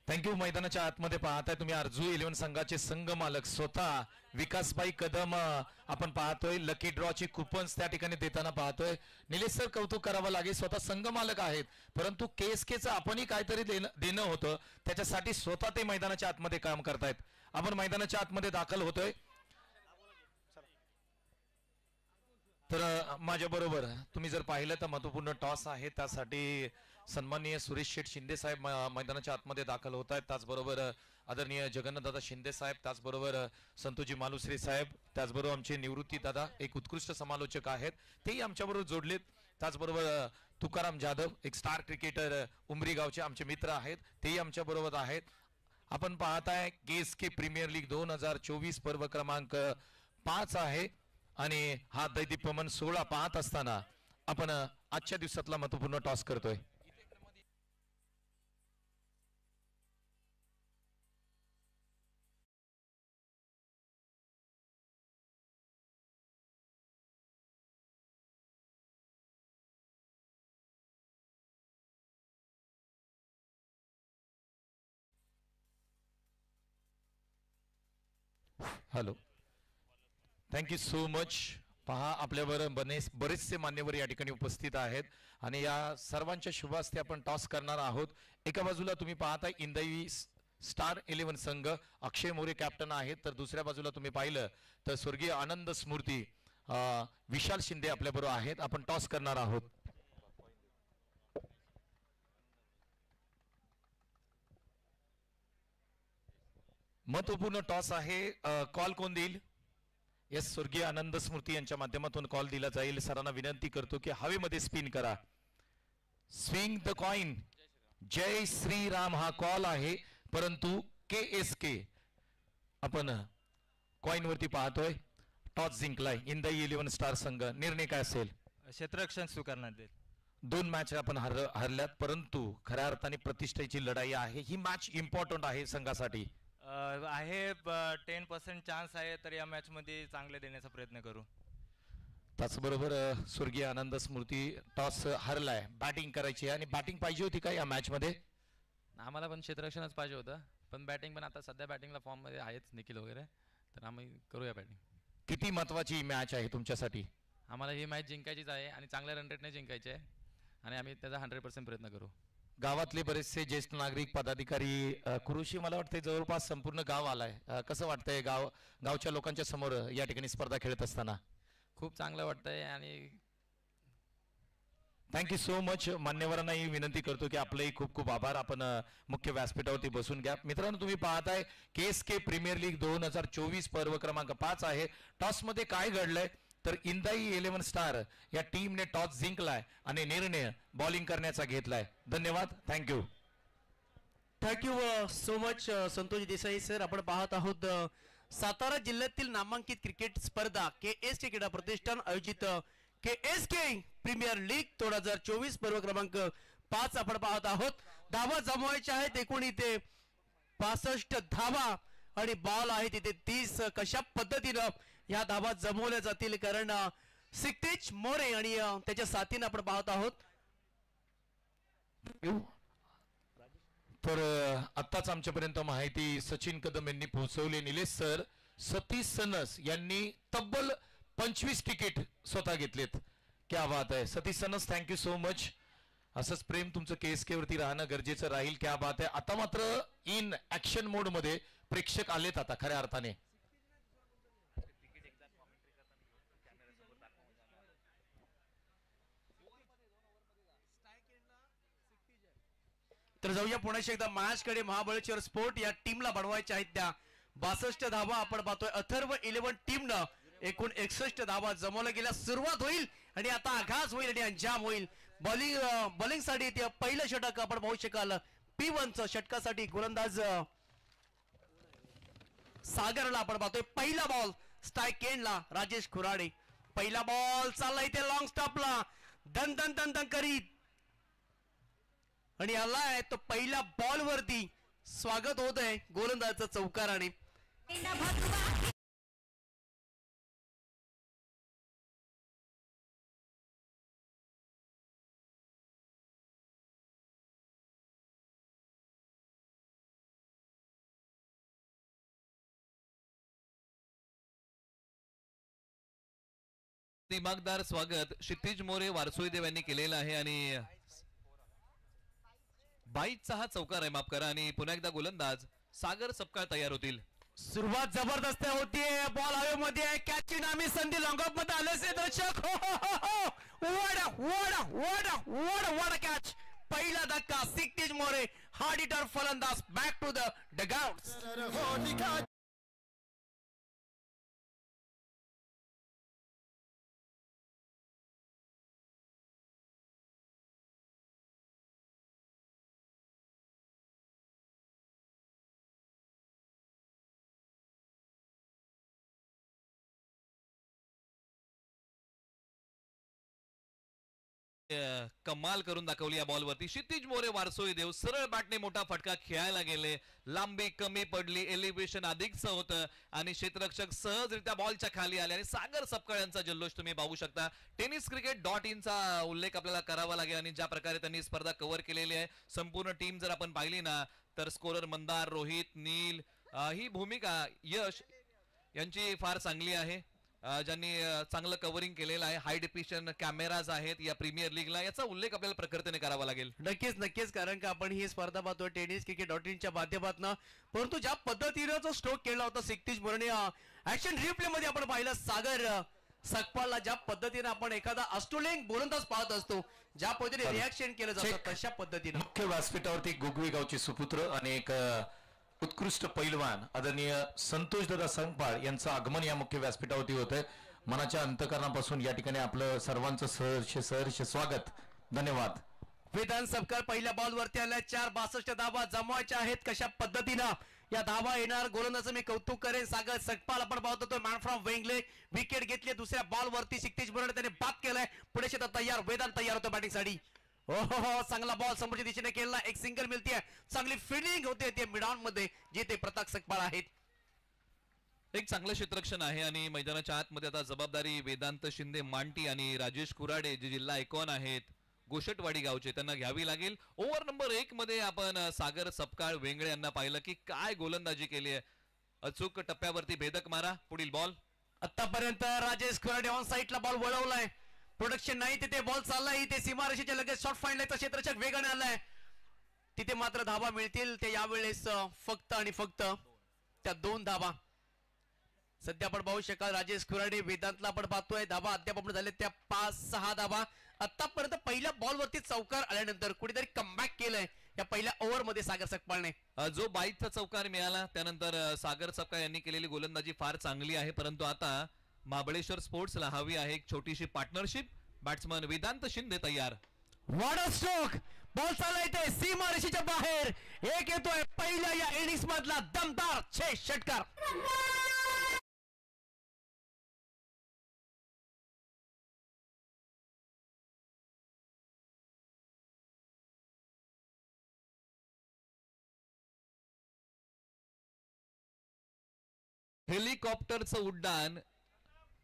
Speaker 1: थँक्यू. मैदानाच्या आतमध्ये पाहताय तुम्ही अर्जू 11 संघाचे संघ मालक स्वतः विकासभाई कदम आपण पाहतोय. लकी ड्रॉची कुपन्स त्या ठिकाणी देताना पाहतोय. निलेश सर कौतुक करावं लागेल, स्वतः संघ मालक आहेत, परंतु केसकेचं आपणही काहीतरी देणं होतं त्याच्यासाठी स्वतः ते मैदानाच्या आतमध्ये काम करतायत. आपण मैदानाच्या आतमध्ये दाखल होतोय. तर माझ्या बरोबर तुम्ही जर पाहिलं तर महत्वपूर्ण टॉस आहे, त्यासाठी सन्माननीय सुरेश शेठ शिंदे साहेब मैदानाच्या आतमध्ये दाखल होत आहेत. त्याचबरोबर आदरणीय जगन्नाथदादा शिंदे साहेब, त्याचबरोबर संतोषजी मालुसरे साहेब, त्याचबरोबर आमचे निवृत्ती दादा एक उत्कृष्ट समालोचक आहेत, तेही आमच्याबरोबर जोडलेत. त्याचबरोबर तुकाराम जाधव एक स्टार क्रिकेटर उमरी गावचे आमचे मित्र आहेत, तेही आमच्याबरोबर आहेत. आपण पाहताय केसके प्रीमियर लीग 2024 पर्व क्रमांक 5 आहे आणि हा दैदीप्यमान 16 पाहत असताना आपण आजच्या दिवसातला महत्वपूर्ण टॉस करतोय. Hello, thank you so much. पहा आपल्याबरोबर बरेचसे मान्यवर या ठिकाणी उपस्थित आहेत आणि या सर्वांच्या शुभ हस्ते आपण टॉस करणार आहोत. एका बाजूला तुम्ही पाहता इंदाई स्टार 11 संघ अक्षय मोरे कॅप्टन आहेत, तर दुसऱ्या बाजूला तुम्ही पाहिलं तर स्वर्गीय आनंद स्मृती विशाल शिंदे आपल्याबरोबर आहेत. आपण टॉस करणार आहोत. महत्वपूर्ण टॉस आहे. कॉल कोण देईल? येस, स्वर्गीय आनंद स्मृती यांच्या माध्यमातून कॉल दिला जाईल. सरांना विनंती करतो की हवेमध्ये स्पिन करा. Swing the coin. जय श्रीराम हा कॉल आहे, परंतु KSK आपण कॉइन वरती पाहतोय. टॉस जिंकलाय इंदाई 11 स्टार संघ. निर्णय काय असेल?
Speaker 4: क्षेत्ररक्षण स्वीकारण्यात येईल.
Speaker 1: 2 मॅच आपण हरल्यात, परंतु खऱ्या अर्थाने प्रतिष्ठेची लढाई आहे. ही मॅच इम्पॉर्टंट आहे संघासाठी.
Speaker 4: आहे 10% चान्स आहे, तर या मॅच मध्ये चांगले देण्याचा प्रयत्न करू.
Speaker 1: त्याचबरोबर स्वर्गीय आनंद स्मृती टॉस हरलाय, बॅटिंग करायची आहे आणि बॅटिंग पाहिजे होती का या मॅच मध्ये?
Speaker 5: आम्हाला पण क्षेत्ररक्षणच पाहिजे होतं, पण बॅटिंग पण आता सध्या बॅटिंगला फॉर्म मध्ये आहेच निखिल वगैरे, तर आम्ही करूया बॅटिंग.
Speaker 1: किती महत्वाची मॅच आहे तुमच्यासाठी?
Speaker 5: आम्हाला ही मॅच जिंकायचीच आहे आणि चांगल्या रन रेटने जिंकायची आहे आणि आम्ही त्याचा 100% प्रयत्न करू.
Speaker 1: गावातले बरेचसे ज्येष्ठ नागरिक पदाधिकारी कृषी मला वाटतं जवळपास संपूर्ण गाव आलाय. कसं वाटतंय गावच्या लोकांच्या समोर या ठिकाणी स्पर्धा खेळत असताना?
Speaker 5: खूप चांगलं वाटतंय आणि
Speaker 1: थँक्यू सो मच. मान्यवरांनाही विनंती करतो की आपलेही खूप खूप आभार. आपण मुख्य व्यासपीठावरती बसून घ्या. मित्रांनो, तुम्ही पाहताय KSK प्रीमियर लीग 2024 पर्व क्रमांक 5 आहे. टॉस मध्ये काय घडलंय तर इंदाई 11 स्टार या टीमने टॉस जिंकलाय आणि निर्णय बॉलिंग करण्याचा घेतलाय. धन्यवाद, thank you.
Speaker 2: Thank you so much Santosh Desai sir. आपण पाहत आहोत सातारा जिल्ह्यातील नामांकित क्रिकेट स्पर्धा KSK क्रीडा प्रतिष्ठान आयोजित KSK प्रीमियर लीग 2024 पर्व क्रमांक 5 आपण पाहत आहोत. धावा जमवायच्या आहेत एकूण इथे 65 धावा आणि बॉल आहे तिथे 30. कशा पद्धतीनं या धावा जमवल्या जातील कारण सिक्तेज मोरे आणि त्याच्या साथीनं आपण पाहत आहोत.
Speaker 1: तर आत्ताच आमच्यापर्यंत माहिती सचिन कदम यांनी पोहोचवली. निलेश सर, सतीश सनस यांनी तब्बल 25 तिकीट स्वतः घेतलेत. क्या बात आहे Satish sons, thank you so much. असंच प्रेम तुमचं KSK वरती राहणं गरजेचं राहील. क्या बात आहे. आता मात्र इन ऍक्शन मोड मध्ये प्रेक्षक आलेत आता खऱ्या अर्थाने.
Speaker 2: तर जाऊया पुन्हा एकदा मॅचकडे. महाबळेश्वर स्पोर्ट या टीमला बनवायच्या आहेत त्या 62 धावा आपण पाहतोय. अथर्व 11 टीमनं एकूण 61 धावा जमवल्या गेल्या. सुरुवात होईल आणि आता आघात होईल आणि अंजाम होईल. बॉलिंग साठी पहिलं षटक आपण पाहू शकाल. P1 षटकासाठी गोलंदाज सागरला आपण पाहतोय. पहिला बॉल स्ट्राईक एंडला राजेश खुराडे. पहिला बॉल चालला इथे लॉंग स्टॉपला दन दन दन दन करीत आणि आलाय तो पहिल्या बॉल वरती. स्वागत होत आहे गोलंदाजचं चौकाराने.
Speaker 3: दिमागदार स्वागत क्षितिज मोरे वारसोईदेव यांनी केलेलं आहे आणि 22चा हा चौकार आहे, माफ करा. आणि पुन्हा एकदा गोलंदाज सागर सपकाळ तयार होतील.
Speaker 2: सुरुवात जबरदस्त होतीये. बॉल हवेमध्ये आहे. कॅचची नामी संधी लॉंगऑफ मध्ये आलेसे दर्शक. वडा कॅच. पहिला धक्का क्षितिज मोरे हार्ड हिटर फलंदाज बॅक टू द डगआउट.
Speaker 3: कमाल करून दाखवली या बॉलवरती. क्षितिज मोरे वारसोई देव सरळ बॅटने मोठा फटका खेळायला गेले. लांबी कमी पडली, एलिव्हेशन अधिकचं होतं आणि क्षेत्ररक्षक सहजरित्या बॉलच्या खाली आले आणि सागर सपकाळ यांचा जल्लोष तुम्ही पाहू शकता. tenniscricket.in चा उल्लेख आपल्याला करावा लागेल आणि ज्या प्रकारे त्यांनी स्पर्धा कव्हर केलेली आहे. संपूर्ण टीम जर आपण पाहिली ना तर स्कोरर मंदार, रोहित, नील, ही भूमिका यश यांची फार चांगली आहे. ज्यांनी चांगलं कव्हरिंग केलेलं आहे. हाय डेफिनिशन कॅमेराज आहेत या प्रीमियर लीगला, याचा उल्लेख आपल्याला प्रखरतेने करावा लागेल.
Speaker 2: नक्कीच कारण का आपण ही स्पर्धा पाहतोय tenniscricket.in च्या माध्यमातून. परंतु ज्या पद्धतीनं जो स्ट्रोक केला होता क्षितिज मोरेने ऍक्शन रिप्ले मध्ये आपण पाहिलं सागर सकपाळला ज्या पद्धतीने आपण एखादा ऑस्ट्रेलियन गोलंदाज पाहत असतो ज्या पद्धतीने रिॲक्शन केलं जातं तशा पद्धतीने.
Speaker 1: मुख्य व्यासपीठावरती गोगवी गावचे सुपुत्र आणि एक उत्कृष्ट पैलवान आदरणीय संतोष दादा संगपाळ यांचं आगमन या मुख्य व्यासपीठावरती होतंय. मनाच्या अंतकरणापासून या ठिकाणी आपलं सर्वांचं सहर्ष स्वागत. धन्यवाद.
Speaker 2: वेदांत सपकाळ पहिल्या बॉल वरती आल्या. 62 धावा जमवायच्या आहेत. कशा पद्धतीनं या धावा येणार गोलंदाजाचं मी कौतुक करेन. सागर सकपाळ आपण पाहत होतो मॅन फ्रॉम वेंगले विकेट घेतली. दुसऱ्या बॉल वरती क्षितिज मोरे त्याने बाद केलाय. पुढे शेतात तयार. वेदांत तयार होतो बॅटिंग साठी. हो चांगला बॉल समोरच्या दिशेने केला. एक सिंगल मिळते. चांगली फिल्डिंग होते ते मिड ऑन मध्ये जिथे प्रताप सकपाळ आहेत.
Speaker 3: एक चांगलं क्षेत्ररक्षण आहे आणि मैदानाच्या आतमध्ये आता जबाबदारी वेदांत शिंदे मांटी आणि राजेश कुराडे जे जिल्हा आयकॉन आहेत गोशटवाडी गावचे त्यांना घ्यावी लागेल. ओव्हर नंबर 1 मध्ये आपण सागर सपकाळ वेंगळे यांना पाहिलं की काय गोलंदाजी केली आहे. अचूक टप्प्यावरती भेदक मारा. पुढील बॉल.
Speaker 2: आतापर्यंत राजेश कुराडे ऑन साईडला बॉल वळवलाय. प्रोडक्शन नाही तिथे बॉल चाललाय. इथे सीमारेषेच्या लगेच शॉट फाईंड आहे. क्षेत्ररक्षक वेगाने आलाय. तिथे मात्र धाबा मिळतील ते यावेळेस फक्त आणि फक्त त्या 2 धाबा. सध्या आपण पाहू शकाल राजेश कुराडे वेदांतला आपण पाहतोय धाबा अद्याप आपण झाले त्या 5-6 धाबा. आतापर्यंत पहिल्या बॉल वरती चौकार आल्यानंतर कुठेतरी कमबॅक केलंय या पहिल्या ओव्हर मध्ये सागर सकपाळने.
Speaker 3: जो 22चा चौकार मिळाला त्यानंतर सागर सपकाळ यांनी केलेली गोलंदाजी फार चांगली आहे. परंतु आता महाबळेश्वर स्पोर्ट्सला हवी आहे एक छोटीशी पार्टनरशिप. बॅट्समन वेदांत शिंदे तयार.
Speaker 2: What a stroke. बॉल चालला इथे सीमारेषेच्या बाहेर. एक येतोय पहिल्या या इनिंग्स मधला दमदार 6 षटकार.
Speaker 3: हेलिकॉप्टरचं उड्डाण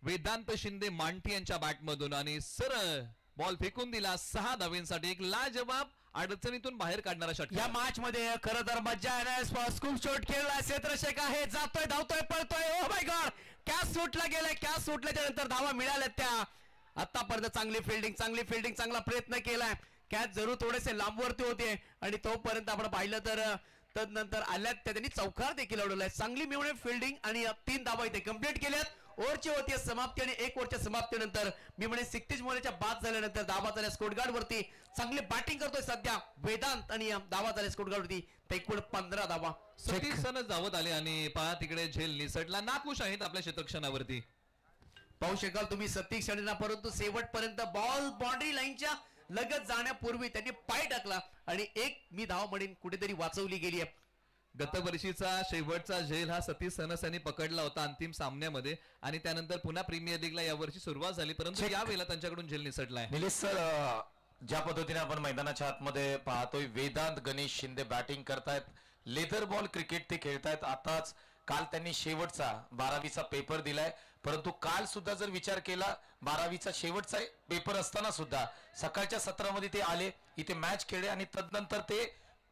Speaker 3: वेदांत शिंदे मांठी यांच्या बॅटमधून आणि सरळ बॉल फेकून दिला 6 धावेंसाठी. एक लाजवाब अडचणीतून बाहेर काढणारा षटकार.
Speaker 2: या मॅच मध्ये खरं तर मज्जा आहे. स्कूप शॉट खेळला. क्षेत्ररक्षक आहे जातोय धावतोय पळतोय. ओ माय गॉड कॅच सुटला गेलाय. कॅच सुटल्याच्या नंतर धावा मिळाल्या त्या. आतापर्यंत चांगली फिल्डिंग चांगला प्रयत्न केलाय. कॅच जरूर थोडेसे लांबवरती होते आणि तोपर्यंत आपण पाहिलं तर तदनंतर आल्यात त्या त्यांनी चौकार देखील अडवलाय. चांगली मिळवणे फिल्डिंग आणि 3 धावा इथे कंप्लीट केल्यात. ओव्हरची होती समाप्ती आणि 1 ओव्हरच्या समाप्तीनंतर मी म्हणे 36 मोलेच्या बाद झाल्यानंतर धावा झाल्या स्कोरगार्ड वरती. चांगली बॅटिंग करतोय सध्या वेदांत आणि धावा झाल्या स्कोरगार्ड वरती. एकूण 15 धावा.
Speaker 3: सतीश सनच धावत आले आणि पहा तिकडे झेल निसटला. नाखुश आहेत आपल्या क्षेत्ररक्षणावरती.
Speaker 2: पाहू शकाल तुम्ही सतीश यांना परंतु शेवटपर्यंत बॉल बाउंड्री लाईनच्या लगत जाण्यापूर्वी त्यांनी पाय टाकला आणि एक मी धाव म्हणून कुठेतरी वाचवली गेली आहे.
Speaker 3: गत वर्षीचा शेवटचा झेल हा सतीश सनस यांनी पकडला होता अंतिम सामन्यामध्ये आणि त्यानंतर पुन्हा प्रीमियर लीगला यावर्षी सुरुवात झाली परंतु यावेळेला त्यांच्याकडून झेल निसटलाय.
Speaker 1: निलेश सर ज्या पद्धतीने आपण मैदानाच्या आतमध्ये पाहतोय वेदांत गणेश शिंदे बॅटिंग करतायत. लेदर बॉल क्रिकेट ते खेळतायत. आताच काल त्यांनी शेवटचा 12वीचा पेपर दिलाय परंतु काल सुद्धा जर विचार केला 12वीचा शेवटचा पेपर असताना सुद्धा सकाळच्या सत्रामध्ये ते आले इथे मॅच खेळले आणि तदनंतर ते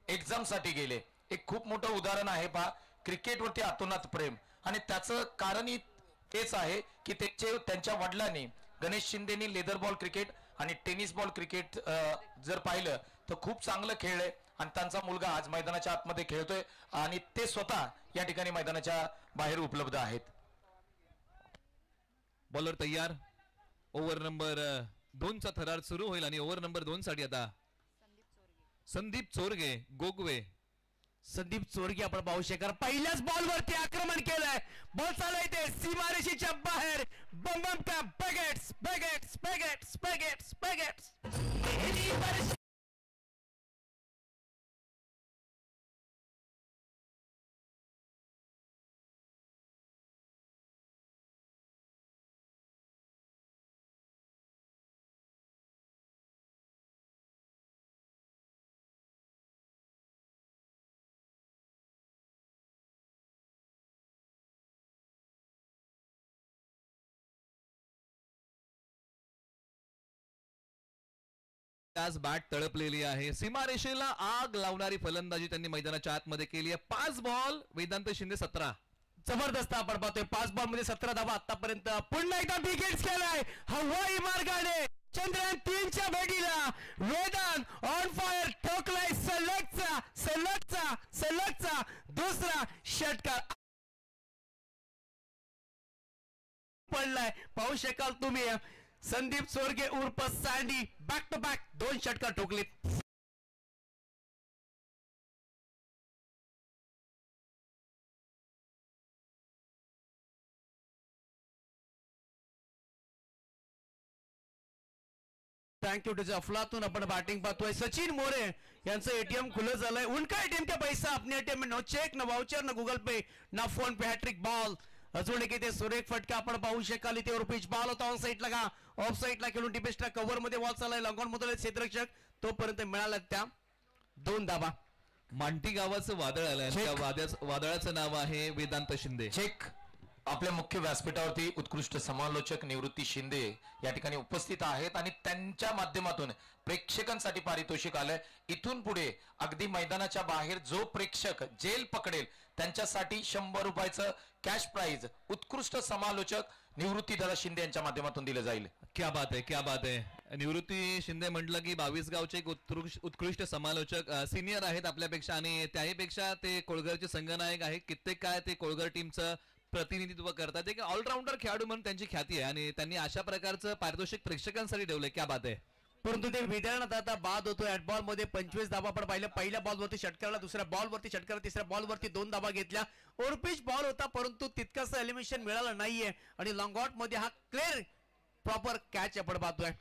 Speaker 1: एक्झाम साठी गेले. एक खूप मोठं उदाहरण आहे पहा क्रिकेटवरती अतोनात प्रेम आणि त्याचं कारणही तेच आहे की त्यांच्या वडिलांनी गणेश शिंदेनी लेदर बॉल क्रिकेट आणि टेनिस बॉल क्रिकेट जर पाहिलं तर खूप चांगलं खेळलंय आणि त्यांचा मुलगा आज मैदानाच्या आतमध्ये खेळतोय आणि ते स्वतः या ठिकाणी मैदानाच्या बाहेर उपलब्ध आहेत.
Speaker 3: बॉलर तयार. ओव्हर नंबर 2चा थरार सुरू होईल आणि ओव्हर नंबर 2 साठी आता संदीप चोरगे गोगवे.
Speaker 2: संदीप चोरगे आपण पाहू शकाल पहिल्याच बॉल वरती आक्रमण केलंय. बॉल चाललाय ते सीमारेषेच्या बाहेर. बम बम त्या बॅगेट्स बॅगेट्स बॅगेट्स बॅगेट्स बॅगेट्स.
Speaker 3: आज बॅट तळपलेली आहे. सीमारेषेला आग लावणारी फलंदाजी त्यांनी मैदानाच्या आतमध्ये केली आहे. 5 बॉल वेदांत शिंदे 17.
Speaker 2: जबरदस्त आपण पाहतोय 5 बॉल मध्ये 17 धावा आतापर्यंत. पुन्हा एकदा विकेट्स केलाय हवाई मार्गाने. चंद्रयान 3च्या भेटीला वेदांत ऑन फायर ठोकलाय सलगचा दुसरा षटकार पडलाय. पाहू शकाल तुम्ही संदीप चोरगे उर्फ सँडी बॅक टू बॅक 2 षटकार ठोकलेत. थँक्यू टू अफलातून आपण बॅटिंग पाहतोय. सचिन मोरे यांचं एटीएम खुलं झालंय. उनका एटीएम का पैसा अपने एटीएम में नो चेक ना वाउचर ना गूगल पे ना फोन पे. हॅट्रिक बॉल अजून एक इथे सुरेख फटका आपण पाहू शकाल. इथे वर पिच बॉल होता ऑन साईडला का ऑफ साईडला खेळून डिपेस्टला कव्हर मध्ये बॉल चाललाय. लॉंगॉन मधले क्षेत्ररक्षक तोपर्यंत मिळाला त्या 2 धावा.
Speaker 3: मांटी गावाचं वादळ आलंय. त्या वादळाचं नाव आहे वेदांत शिंदे.
Speaker 1: चेक आपल्या मुख्य व्यासपीठावरती उत्कृष्ट समालोचक निवृत्ती शिंदे या ठिकाणी उपस्थित आहेत आणि त्यांच्या माध्यमातून प्रेक्षकांसाठी पारितोषिक आलंय. इथून पुढे अगदी मैदानाच्या बाहेर जो प्रेक्षक जेल पकडेल त्यांच्यासाठी 100 रुपयाचं कॅश प्राइज उत्कृष्ट समालोचक निवृत्ती दादा शिंदे यांच्या माध्यमातून दिलं जाईल.
Speaker 3: क्या बात आहे, क्या बात आहे. निवृत्ती शिंदे म्हटलं की 22 गावचे एक उत्कृष्ट समालोचक सिनियर आहेत आपल्यापेक्षा आणि त्याहीपेक्षा ते कोळघरचे संघनायक आहेत. कित्येक काय ते कोळघर टीमचं प्रतिनिधित्व करतात. एक ऑलराऊंडर खेळाडू म्हणून त्यांची ख्याती आहे आणि त्यांनी अशा प्रकारचं पारितोषिक प्रेक्षकांसाठी ठेवलंय. क्या बात आहे.
Speaker 2: परंतु ते विधानात आता बाद होतोय. ॲट बॉल मध्ये 25 धाबा आपण पाहिलं. पहिल्या बॉलवरती षटकाराला, दुसऱ्या बॉलवरती षटकार, तिसऱ्या बॉलवरती 2 धाबा घेतल्या. ओरपिच बॉल होता परंतु तितकंसं एलिमिनेशन मिळालं नाहीये आणि लॉंग आउट मध्ये हा क्लिअर प्रॉपर कॅच आपण पाहतोय.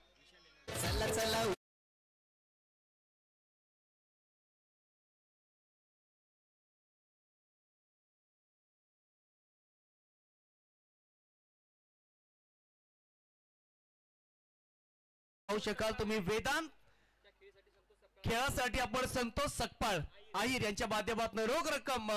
Speaker 2: पाहू शकाल तुम्ही वेदांत खेळासाठी आपण संतोष सकपाळ आहिर यांच्या माध्यमातून रोख रक्कम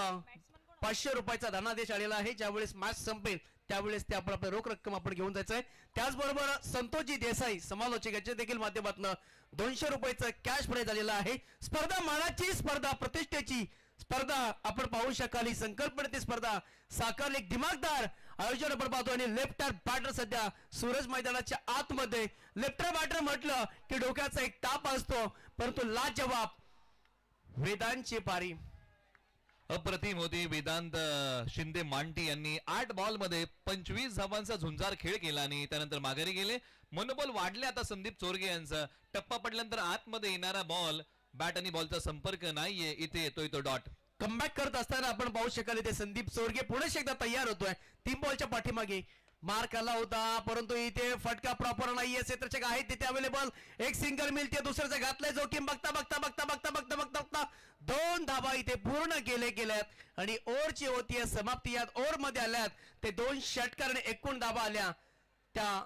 Speaker 2: 500 रुपयाचा धनादेश आलेला आहे. ज्यावेळेस मॅच संपेल त्यावेळेस ते आपण आपलं रोख रक्कम आपण घेऊन जायचंय. त्याचबरोबर संतोषजी देसाई समालोचक यांच्या देखील माध्यमातून 200 रुपयाचं कॅश प्राइज आलेला आहे. स्पर्धा मानाची स्पर्धा, प्रतिष्ठेची स्पर्धा आपण पाहू शकाल. ही संकल्पनेची स्पर्धा साकारली. एक दिमागदार आयोजन आपण पाहतो आणि लेफ्टर बॅटर सध्या सूरज मैदानाच्या आतमध्ये. लेफ्टर बॅटर म्हटलं की डोक्याचा एक ताप असतो परंतु लाजवाब वेदांतची पारी.
Speaker 3: अप्रतिम होती. वेदांत शिंदे मांटी यांनी 8 बॉल मध्ये 25 धावांचा झुंजार खेळ केला आणि त्यानंतर माघारी गेले. मनोबल वाढले आता संदीप चोरगे यांचा. टप्पा पडल्यानंतर आतमध्ये येणारा बॉल, बॅट आणि बॉलचा संपर्क नाहीये. इथे येतोय तो डॉट.
Speaker 2: कमबॅक करत असताना आपण पाहू शकाल इथे संदीप चोरगे पुढे एकदा तयार होतोय. 3 बॉलच्या पाठीमागे मार्क आला होता परंतु इथे फटका प्रॉपर नाहीये. क्षेत्ररक्षक आहेत तिथे अवेलेबल. एक सिंगल मिळते, दुसऱ्याचा घातलाय जोखीम. बघता बघता बघता बघता बघता बघता बघता 2 धाबा इथे पूर्ण गेल्यात आणि ओव्हरची होती समाप्ती. यात ओव्हर मध्ये आल्यात ते 2 षटकार एकूण धाबा आल्या त्या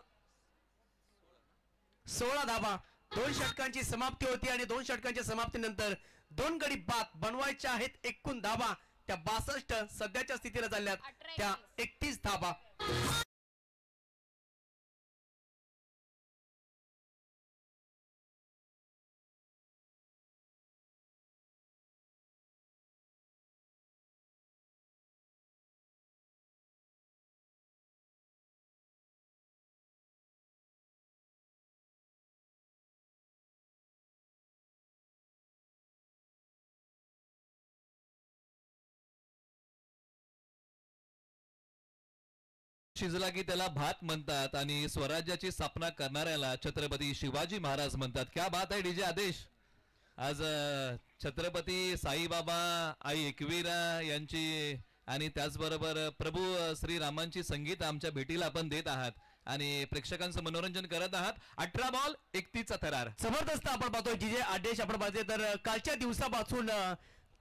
Speaker 2: 16 धाबा. 2 षटकांची समाप्ती होती आणि 2 षटकांच्या समाप्तीनंतर 2 गडी बाद बनवायचे आहेत. एकूण धाबा त्या 62 सध्याच्या स्थितीला झाल्यात त्या 31 धाबा.
Speaker 3: शिजला की त्याला भात म्हणतात आणि स्वराज्याची स्थापना करणाऱ्याला छत्रपती शिवाजी महाराज म्हणतात. क्या बात आहे डीजे आदेश. आज छत्रपती साईबाबा, आई एकवीरा यांची आणि त्याचबरोबर प्रभू श्रीरामांची संगीत आमच्या भेटीला आपण देत आहात आणि प्रेक्षकांचं मनोरंजन करत आहात. 18 बॉल 31चा थरार.
Speaker 2: जबरदस्त आपण पाहतोय डीजे आदेश. आपण पाहतोय तर कालच्या दिवसापासून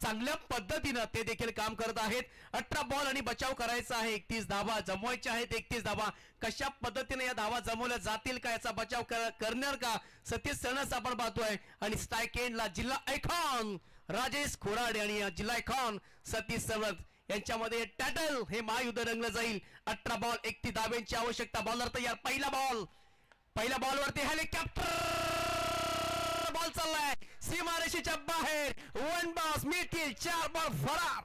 Speaker 2: चांगल्या पद्धतीनं ते देखील काम करत आहेत. 18 बॉल आणि बचाव करायचा आहे. 31 धावा जमवायच्या आहेत. 31 धावा कशा पद्धतीने या धावा जमवल्या जातील का, याचा बचाव करणार का सतीश सणस आपण पाहतोय. आणि स्ट्राईक एंडला जिल्हा आयकॉन राजेश खोराडे आणि जिल्हा आयकॉन सतीश सणस यांच्यामध्ये टॅटल हे महायुद्ध रंगलं जाईल. 18 बॉल 31 धाव्यांची आवश्यकता. बॉलर तयार. पहिल्या बॉलवरती हेलिकॉप्टर बॉल चाललाय सीमारेषेच्या बाहेर. 1 बॉस मिळतील 4 बॉल फरार.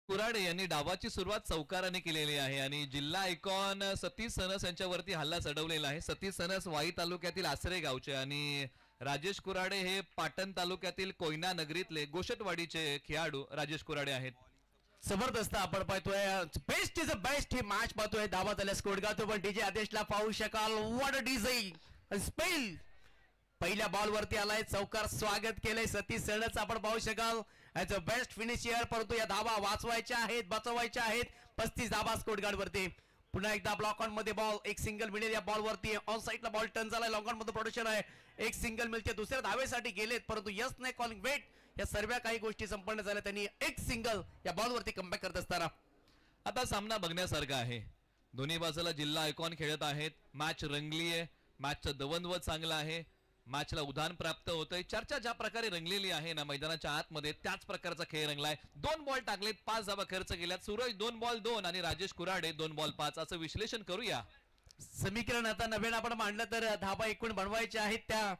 Speaker 3: कुराडे यांनी डावाची सुरुवात चौकाराने केलेली आहे आणि जिल्हा आयकॉन सतीश सनस यांच्यावरती हल्ला चढवलेला आहे. सतीश सनस वाई तालुक्यातील आसरे गावचे आणि राजेश कुराडे हे पाटण तालुक्यातील कोयना नगरीतले गोशटवाडीचे खेळाडू राजेश कुराडे आहेत.
Speaker 2: जबरदस्त आपण पाहतोय. Best is a best he match पाहतोय. धावा झाल्या स्कोरगा तो पण डीजे आदेशला पाहू शकाल. What a DJ spell. पहिल्या बॉल वरती आलाय. चौकार स्वागत केलंय सतीश सणस आपण पाहू शकाल. ऍज अ बेस्ट फिनिशियर परंतु या धावा वाचवायच्या आहेत, बचवायच्या आहेत. 35 धावा स्कोरगार्ड वरती. पुन्हा एकदा ब्लॉक ऑन मध्ये बॉल. एक सिंगल मिळेल या बॉल वरती. ऑन साइडला बॉल टर्न झालाय. लॉंग ऑन मध्ये प्रोटेक्शन आहे. एक सिंगल मिळते. दुसऱ्या धावेसाठी गेलेत परंतु यस नाही कॉलिंग वेट. या सर्व काही गोष्टी संपन्न झाल्या. त्यांनी एक सिंगल या बॉल वरती कमबॅक करत असताना
Speaker 3: आता सामना बघण्यासारखा आहे. दोन्ही बाजूला जिल्हा आयकॉन खेळत आहेत. मॅच रंगली आहे. मॅचचं दवंदव चांगलं आहे. मॅचला उधाण प्राप्त होतंय. चर्चा ज्या प्रकारे रंगलेली आहे ना मैदानाच्या आतमध्ये त्याच प्रकारचा खेळ रंगलाय. 2 बॉल टाकलेत, 5 धावा खर्च केल्यात. सूरज 2 बॉल 2 आणि राजेश कुराडे 2 बॉल 5 असं विश्लेषण करूया.
Speaker 2: समीकरण आता नवीन आपण मांडलं तर धाबा एकूण बनवायचे आहेत त्या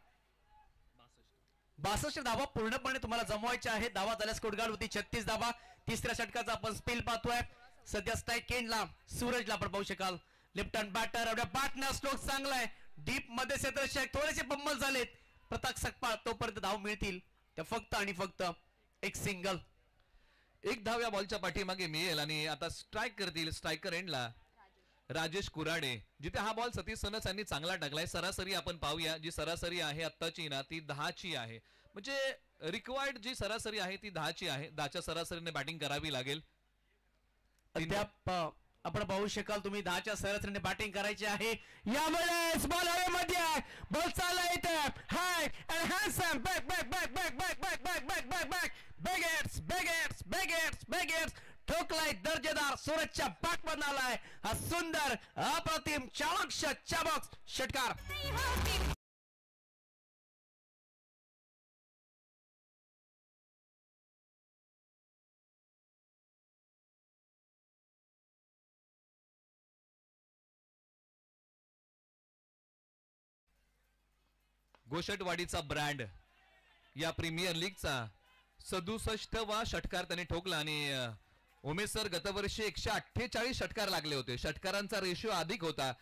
Speaker 2: 62 धावा पूर्णपणे तुम्हाला जमवायच्या आहेत. धावा झाल्या स्कोरगार्ड होती 36 धावा. तिसऱ्या षटकाचा आपण स्पेल पाहतोय. सध्या स्ट्राईक एंडला सूरजला आपण पाहू शकाल. लेफ्ट हँड बॅटर एवढ्या बॅटनं स्ट्रोक चांगला आहे. डीप मध्ये क्षेत्ररक्षक थोडेसे बंबल झालेत. प्रताप सकपाळ तोपर्यंत धाव मिळतील त्या फक्त आणि फक्त एक सिंगल.
Speaker 3: 1 धाव या बॉलच्या पाठीमागे मिळेल आणि आता स्ट्राईक करतील स्ट्रायकर एंडला राजेश कुराडे. जिथे हा बॉल सतीश सनस यांनी चांगला टाकलाय. सरासरी आपण पाहूया. जी सरासरी आहे आत्ताची ना ती 10ची आहे. म्हणजे रिक्वायर्ड जी सरासरी आहे ती 10ची आहे. 10च्या सरासरीने बॅटिंग करावी लागेल.
Speaker 2: अद्याप आपण पाहू शकाल तुम्ही 10च्या सरासरीने बॅटिंग करायची आहे. यावेळेस बॉल हवेमध्ये आहे. बॉल चालला इथे high and handsome back back back back back back back back back back बॅगेट्स बॅगेट्स बॅगेट्स बॅगेट्स ठोकलाय दर्जेदार. सूरजच्या बॅट मधून आलाय हा सुंदर अप्रतिम चाबॉक्स षटकार.
Speaker 3: गोषटवाडीचा ब्रँड या प्रीमियर लीगचा 67वा षटकार त्यांनी ठोकला आणि उमेश सर गतवर्षी 148 षटकार लागले होते. षटकारांचा रेशिओ अधिक होता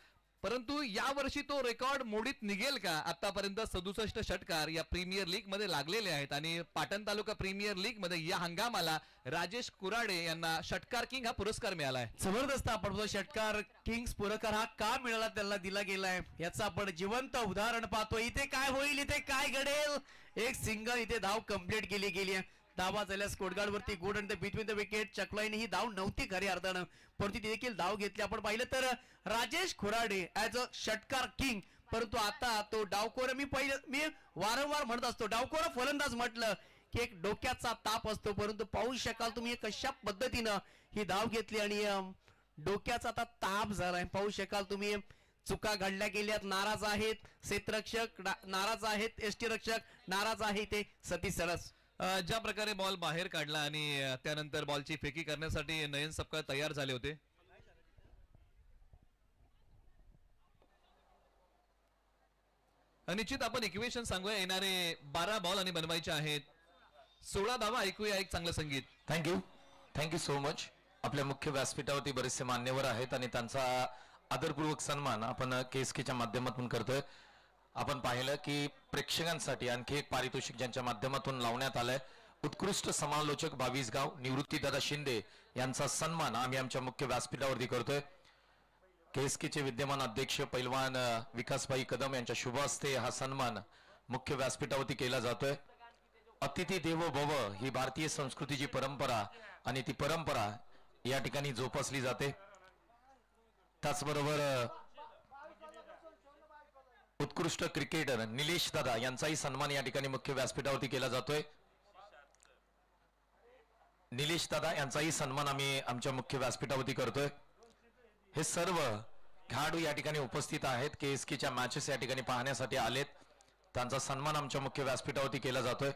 Speaker 3: परंतु यावर्षी तो रेकॉर्ड मोडीत निघेल का? आतापर्यंत 67 षटकार या प्रीमियर लीग मध्ये लागलेले आहेत आणि पाटण तालुका प्रीमियर लीग मध्ये या हंगामाला राजेश कुराडे यांना षटकार किंग हा पुरस्कार मिळालाय.
Speaker 2: जबरदस्त आपण षटकार किंग्स पुरस्कार हा का मिळाला त्याला दिला गेलाय याचं आपण जिवंत उदाहरण पाहतो. इथे काय होईल, इथे काय घडेल. एक सिंगल इथे धाव कंप्लीट केली गेली आहे. धावा झाल्या स्कोरगार्ड वरती good and between the wicket. चकलाईने ही धाव नव्हती खऱ्या अर्थानं परंतु ती देखील धाव घेतली. आपण पाहिलं तर राजेश खुराडे ऍज अ षटकार किंग. परंतु आता तो डावकोर मी वारंवार म्हणत असतो डावकोर फलंदाज म्हटलं की एक डोक्याचा ताप असतो परंतु पाहू शकाल तुम्ही कशा पद्धतीनं ही धाव घेतली आणि डोक्याचा आता ताप झालाय. पाहू शकाल तुम्ही चुका घडल्या गेल्यात. नाराज आहेत क्षेत्ररक्षक, नाराज आहेत एसटी रक्षक, नाराज आहे ते सतीश सरस.
Speaker 3: ज्या प्रकारे बॉल बाहेर काढला आणि त्यानंतर बॉलची फेकी करण्यासाठी नयन सपकाळ तयार झाले होते. निश्चित आपण इक्वेशन सांगूया. येणारे 12 बॉल आणि बनवायचे आहेत 16 धावा. ऐकूया एक चांगलं संगीत.
Speaker 1: Thank you so much. आपल्या मुख्य व्यासपीठावरती बरेचसे मान्यवर आहेत आणि त्यांचा आदरपूर्वक सन्मान आपण केएसकेच्या माध्यमातून करतोय. आपण पाहिलं की प्रेक्षकांसाठी आणखी एक पारितोषिक ज्यांच्या माध्यमातून लावण्यात आलंय. उत्कृष्ट समालोचक 22 गाव निवृत्तीदादा शिंदे यांचा सन्मान आम्ही आमच्या मुख्य व्यासपीठावरती करतोय. केएसकेचे विद्यमान अध्यक्ष पैलवान विकासभाई कदम यांच्या शुभ हस्ते हा सन्मान मुख्य व्यासपीठावरती केला जातोय. अतिथी देवो भव ही भारतीय संस्कृतीची परंपरा आणि ती परंपरा या ठिकाणी जोपासली जाते. त्याचबरोबर उत्कृष्ट क्रिकेटर निलेश दादा यांचाही सन्मान या ठिकाणी मुख्य व्यासपीठावरती केला जातोय. निलेश दादा यांचाही सन्मान आम्ही आमच्या मुख्य व्यासपीठावरती करतोय. हे सर्व खेळाडू या ठिकाणी उपस्थित आहेत. केएसकेच्या मॅचेस या ठिकाणी पाहण्यासाठी आलेत. त्यांचा सन्मान आमच्या मुख्य व्यासपीठावरती केला जातोय.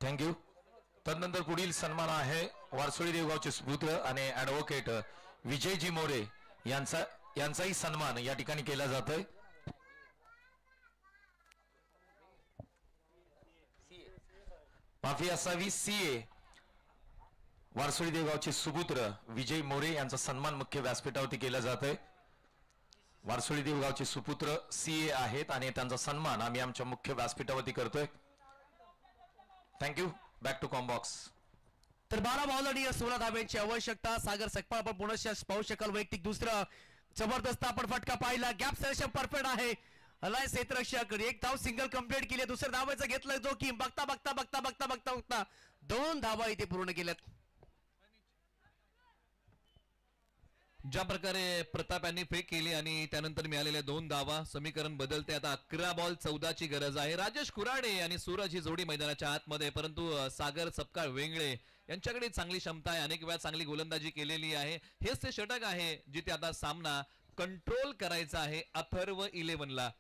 Speaker 1: थँक्यू. तदनंतर पुढील सन्मान आहे वारसोळी देवगावचे सुपुत्र आणि ऍडव्होकेट विजयजी मोरे यांचाही सन्मान या ठिकाणी केला जातोय. माफी असावी. सीए वारसोळी देवगावचे सुपुत्र विजय मोरे यांचा सन्मान मुख्य व्यासपीठावरती केला जातोय. वारसोळी देवगावचे सुपुत्र सीए आहेत आणि त्यांचा सन्मान आम्ही आमच्या मुख्य व्यासपीठावरती करतोय. थँक्यू. Back to Combox.
Speaker 2: तर 12 बॉल आणि 16 धाब्यांची आवश्यकता. सागर सकपाळ आपण पुन्हा पाहू शकाल. वैयक्तिक दुसरं जबरदस्त आपण फटका पाहिला. गॅप सिलेक्शन परफेक्ट आहे. अलाय क्षेत्ररक्षक एक धाव सिंगल कंप्लीट केली. दुसऱ्या धावायचं घेतलं जोखीम. बघता बघता बघता बघता बघता बघता 2 धावा इथे पूर्ण केल्यात.
Speaker 3: ज्या प्रकारे प्रताप यांनी फेक केली आणि त्यानंतर मिळालेल्या 2 धावा, समीकरण बदलते. आता 11 बॉल 14ची गरज आहे. राजेश कुराडे आणि सूरज ही जोडी मैदानाच्या आतमध्ये, परंतु सागर सपकाळ वेंगळे यांच्याकडे चांगली क्षमता आहे, अनेक वेळा चांगली गोलंदाजी केलेली आहे. हेच ते षटक आहे जिथे आता सामना कंट्रोल करायचा आहे अथर्व 11ला.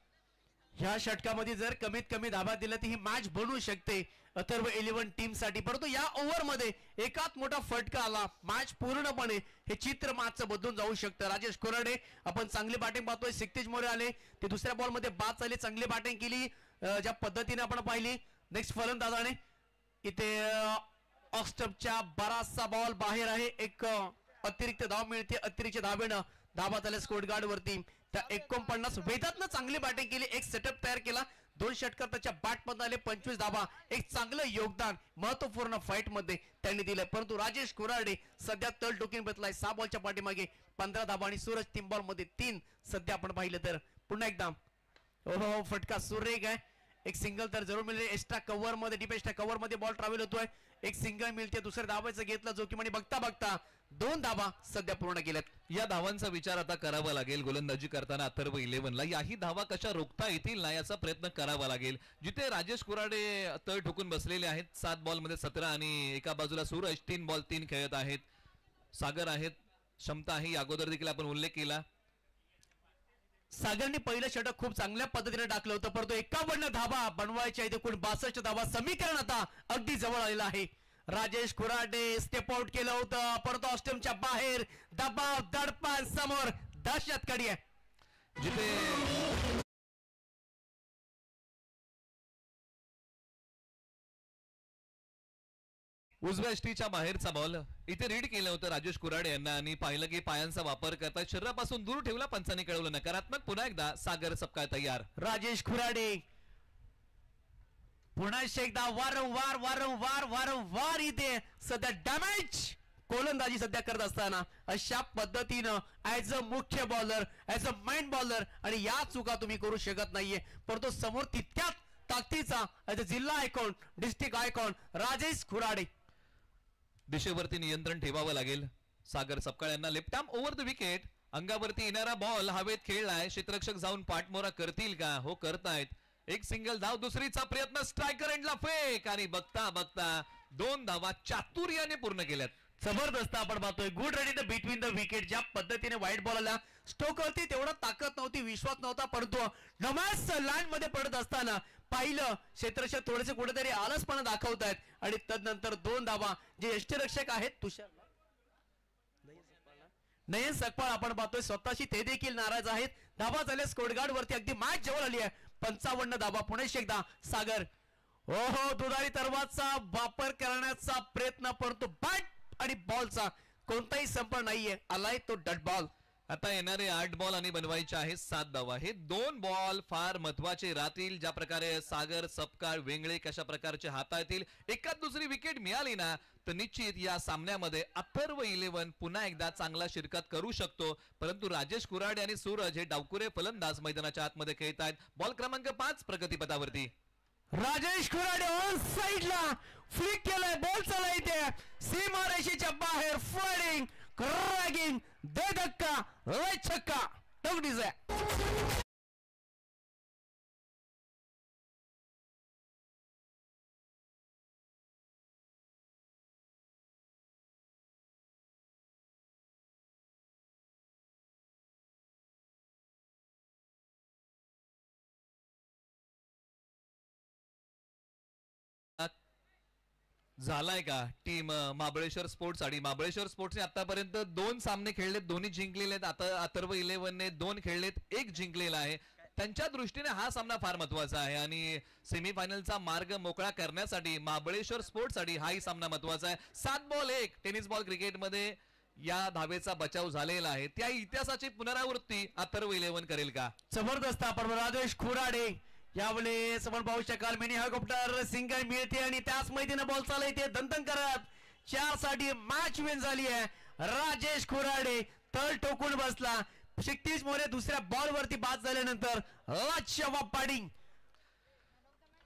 Speaker 2: ह्या षटकामध्ये जर कमीत कमी धाबा दिला तर ही मॅच बनवू शकते अथर्व 11 टीम साठी. परंतु या ओव्हर मध्ये एकात मोठा फटका आला, मॅच पूर्णपणे हे चित्र मॅचचं बदलून जाऊ शकतं. राजेश कोराडे आपण चांगली बॅटिंग पाहतोय, सिक्तीज मोरे आले ते दुसऱ्या बॉल मध्ये बाद झाले, चांगली बॅटिंग केली ज्या पद्धतीने आपण पाहिली. नेक्स्ट फलंदाजाने इथे ऑस्टमच्या बराचसा बॉल बाहेर आहे, एक अतिरिक्त धाव मिळते. अतिरिक्त धावेनं धाबा झाल्या स्कोर गार्ड वरती. त्या 49 वेदातनं चांगली बॅटिंग केली, एक सेटअप तयार केला, 2 षटकार त्याच्या बॅट मध्ये आले, 25 धाबा, एक चांगलं योगदान महत्वपूर्ण फाईट मध्ये त्यांनी दिलं. परंतु राजेश कुराडे सध्या तळ टोकीन बसलाय 6 बॉलच्या पाठीमागे 15 धाबा आणि सूरज 3 बॉल मध्ये 3. सध्या आपण पाहिलं तर पुन्हा एकदा ओहो फटका सुरेख आहे, एक सिंगल तर जरूर मिळेल. एक्स्ट्रा कव्हर मध्ये, डीप एक्स्ट्रा कव्हर मध्ये बॉल ट्रॅव्हल होतोय, एक सिंगल मिळते. दुसऱ्या धावायचं घेतलं जोखीम आणि बघता बघता 2 धावा सध्या पूर्ण केल्यात.
Speaker 3: या धावांचा विचार आता करावा लागेल गोलंदाजी करताना अथर्व 11ला. याही धावा कशा रोखता येतील ना याचा प्रयत्न करावा लागेल. जिथे राजेश कुराडे तळ ठोकून बसलेले आहेत, 7 बॉल मध्ये 17 आणि एका बाजूला सूरज 3 बॉल 3 खेळत आहेत. सागर आहेत, क्षमता आहे, अगोदर देखील आपण उल्लेख केला.
Speaker 2: सागरने पहिलं षटक खूप चांगल्या पद्धतीने टाकलं होतं, परंतु 51 धावा बनवायच्या इथे एकूण 62 धावा, समीकरण आता अगदी जवळ आलेलं आहे. राजेश कुराडे स्टेप आउट केलं होतं, परंतु ऑस्ट्रेलियाच्या बाहेर दबाव दडपण समोर दहशत कडी आहे.
Speaker 3: जिथे उजव्या यष्टीच्या बाहेरचा बॉल इथे रीड केलं होतं राजेश कुराडे यांना आणि पाहिलं की पायांचा वापर करतात, शरीरापासून दूर ठेवला, पंचांनी कळवलं नकारात्मक. पुन्हा एकदा सागर सपकाळ तयार.
Speaker 2: राजेश कुराडे पुन्हा एकदा वारंवार वारंवार वारंवार इथे सध्या डॅमेज गोलंदाजी सध्या करत असताना अशा पद्धतीनं ऍज अ मुख्य bowler, as a mind bowler आणि या चुका तुम्ही करू शकत नाहीये. परंतु समोर तितक्यात ताकदीचा ऍज अ जिल्हा icon, district icon Rajesh Kurade.
Speaker 3: दिशेवरती नियंत्रण ठेवावं लागेल. सागर सपकाळ यांना left arm over the wicket, अंगावरती येणारा बॉल हवेत खेळलाय, क्षेत्ररक्षक जाऊन पाठमोरा करतील का? हो करतायत. एक सिंगल धाव, दुसरीचा प्रयत्न, स्ट्रायकर एंडला फेक आणि बघता बघता 2 धावा चातुर्याने पूर्ण केल्यात.
Speaker 2: जबरदस्त आपण पाहतोय good run in the between the wicket. ज्या पद्धतीने वाईट बॉल आला, स्टोकवरती तेवढा ताकद नव्हती, विश्वास नव्हता, परंतु नमाज लाईन मध्ये पडत असताना पाहिलं क्षेत्ररक्षक थोडेसे कुठेतरी आलसपणा दाखवतायत आणि तदनंतर 2 धावा. जे यष्टीरक्षक आहेत तुषार नयन सकपाळ आपण पाहतोय स्वतःशी ते देखील नाराज आहेत. धावा झाल्या स्कोरगार्ड वरती, अगदी मॅच जवळ आली आहे. 55 धावा. पुणे एकदा सागर हो दुधारी तलवारचा वापर करण्याचा प्रयत्न, परंतु बॅट आणि बॉलचा कोणताही संपर्क नाहीये, आलाय तो डट बॉल.
Speaker 3: आता येणारे 8 बॉल आणि बनवायचे आहेत 7 धावा. हे 2 बॉल फार महत्वाचे राहतील. ज्या प्रकारे सागर सपकाळ वेंगळे कशा प्रकारचे हाताळतील, एकाच दुसरी विकेट मिळाली ना तर निश्चित या सामन्यामध्ये अथर्व 11 पुन्हा एकदा चांगला शिरकत करू शकतो. परंतु राजेश कुराडे आणि सूरज हे डावकुरे फलंदाज मैदानाच्या आतमध्ये खेळत आहेत. बॉल क्रमांक 5 प्रगतीपथावरती.
Speaker 2: राजेश कुराडे ऑन साइडला फ्लिक केलाय, बॉल चालला इथे सीमारेषेच्या बाहेर, फॉलिंग क्रॅगिंग दे धक्का लय छक्का टोकडीच आहे.
Speaker 3: झालाय का टीम महाबळेश्वर स्पोर्ट्स आणि महाबळेश्वर स्पोर्ट्सने आतापर्यंत 2 सामने खेळलेत, दोन्ही जिंकलेले आहेत. आता अथर्व 11ने 2 खेळलेत, 1 जिंकलेला आहे. त्यांच्या दृष्टीने हा सामना फार महत्वाचा आहे आणि सेमीफायनलचा मार्ग मोकळा करण्यासाठी महाबळेश्वर स्पोर्ट्स साठी हाही सामना महत्वाचा आहे. 7 बॉल 1 टेनिस बॉल क्रिकेटमध्ये या धावेचा बचाव झालेला आहे. त्या इतिहासाची पुनरावृत्ती अथर्व 11 करेल का?
Speaker 2: जबरदस्त आपण राजेश कुराडे यावेळेस आपण पाहू शकाल मिनी हेलिकॉप्टर सिंगल मिळते आणि त्याच मैदानात बॉल चालू येते दंतन करत 4 साठी मॅच विन झाली आहे. राजेश कुराडे तळ टोकून बसला, क्षितिज मोरे दुसऱ्या बॉल वरती बाद झाल्यानंतर लाजवाब बॅटिंग.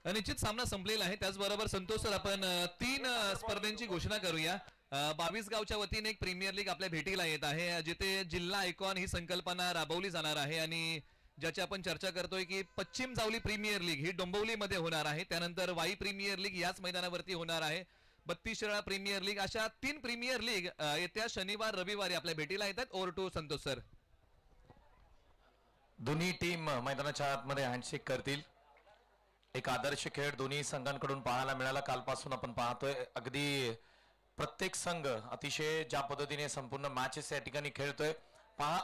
Speaker 3: निश्चित सामना संपलेला आहे. त्याचबरोबर संतोष सर आपण 3 स्पर्धांची घोषणा करूया. 22 गावच्या वतीने एक प्रीमियर लीग आपल्या भेटीला येत आहे, जिथे जिल्हा आयकॉन ही संकल्पना राबवली जाणार आहे आणि ज्याची आपण चर्चा करतोय की पश्चिम जावली प्रीमियर लीग ही डोंबिवलीमध्ये होणार आहे. त्यानंतर वाई प्रीमियर लीग याच मैदानावरती होणार आहे. 32 शिराळा प्रीमियर लीग अशा 3 प्रीमियर लीग येत्या शनिवार रविवारी आपल्या भेटीला येतात. Over to Santosh sir.
Speaker 1: दोन्ही टीम मैदानाच्या आतमध्ये हँडशेक करतील. एक आदर्श खेळ दोन्ही संघांकडून पाहायला मिळाला. कालपासून आपण पाहतोय अगदी प्रत्येक संघ अतिशय ज्या पद्धतीने संपूर्ण मॅचेस या ठिकाणी खेळतोय पहा.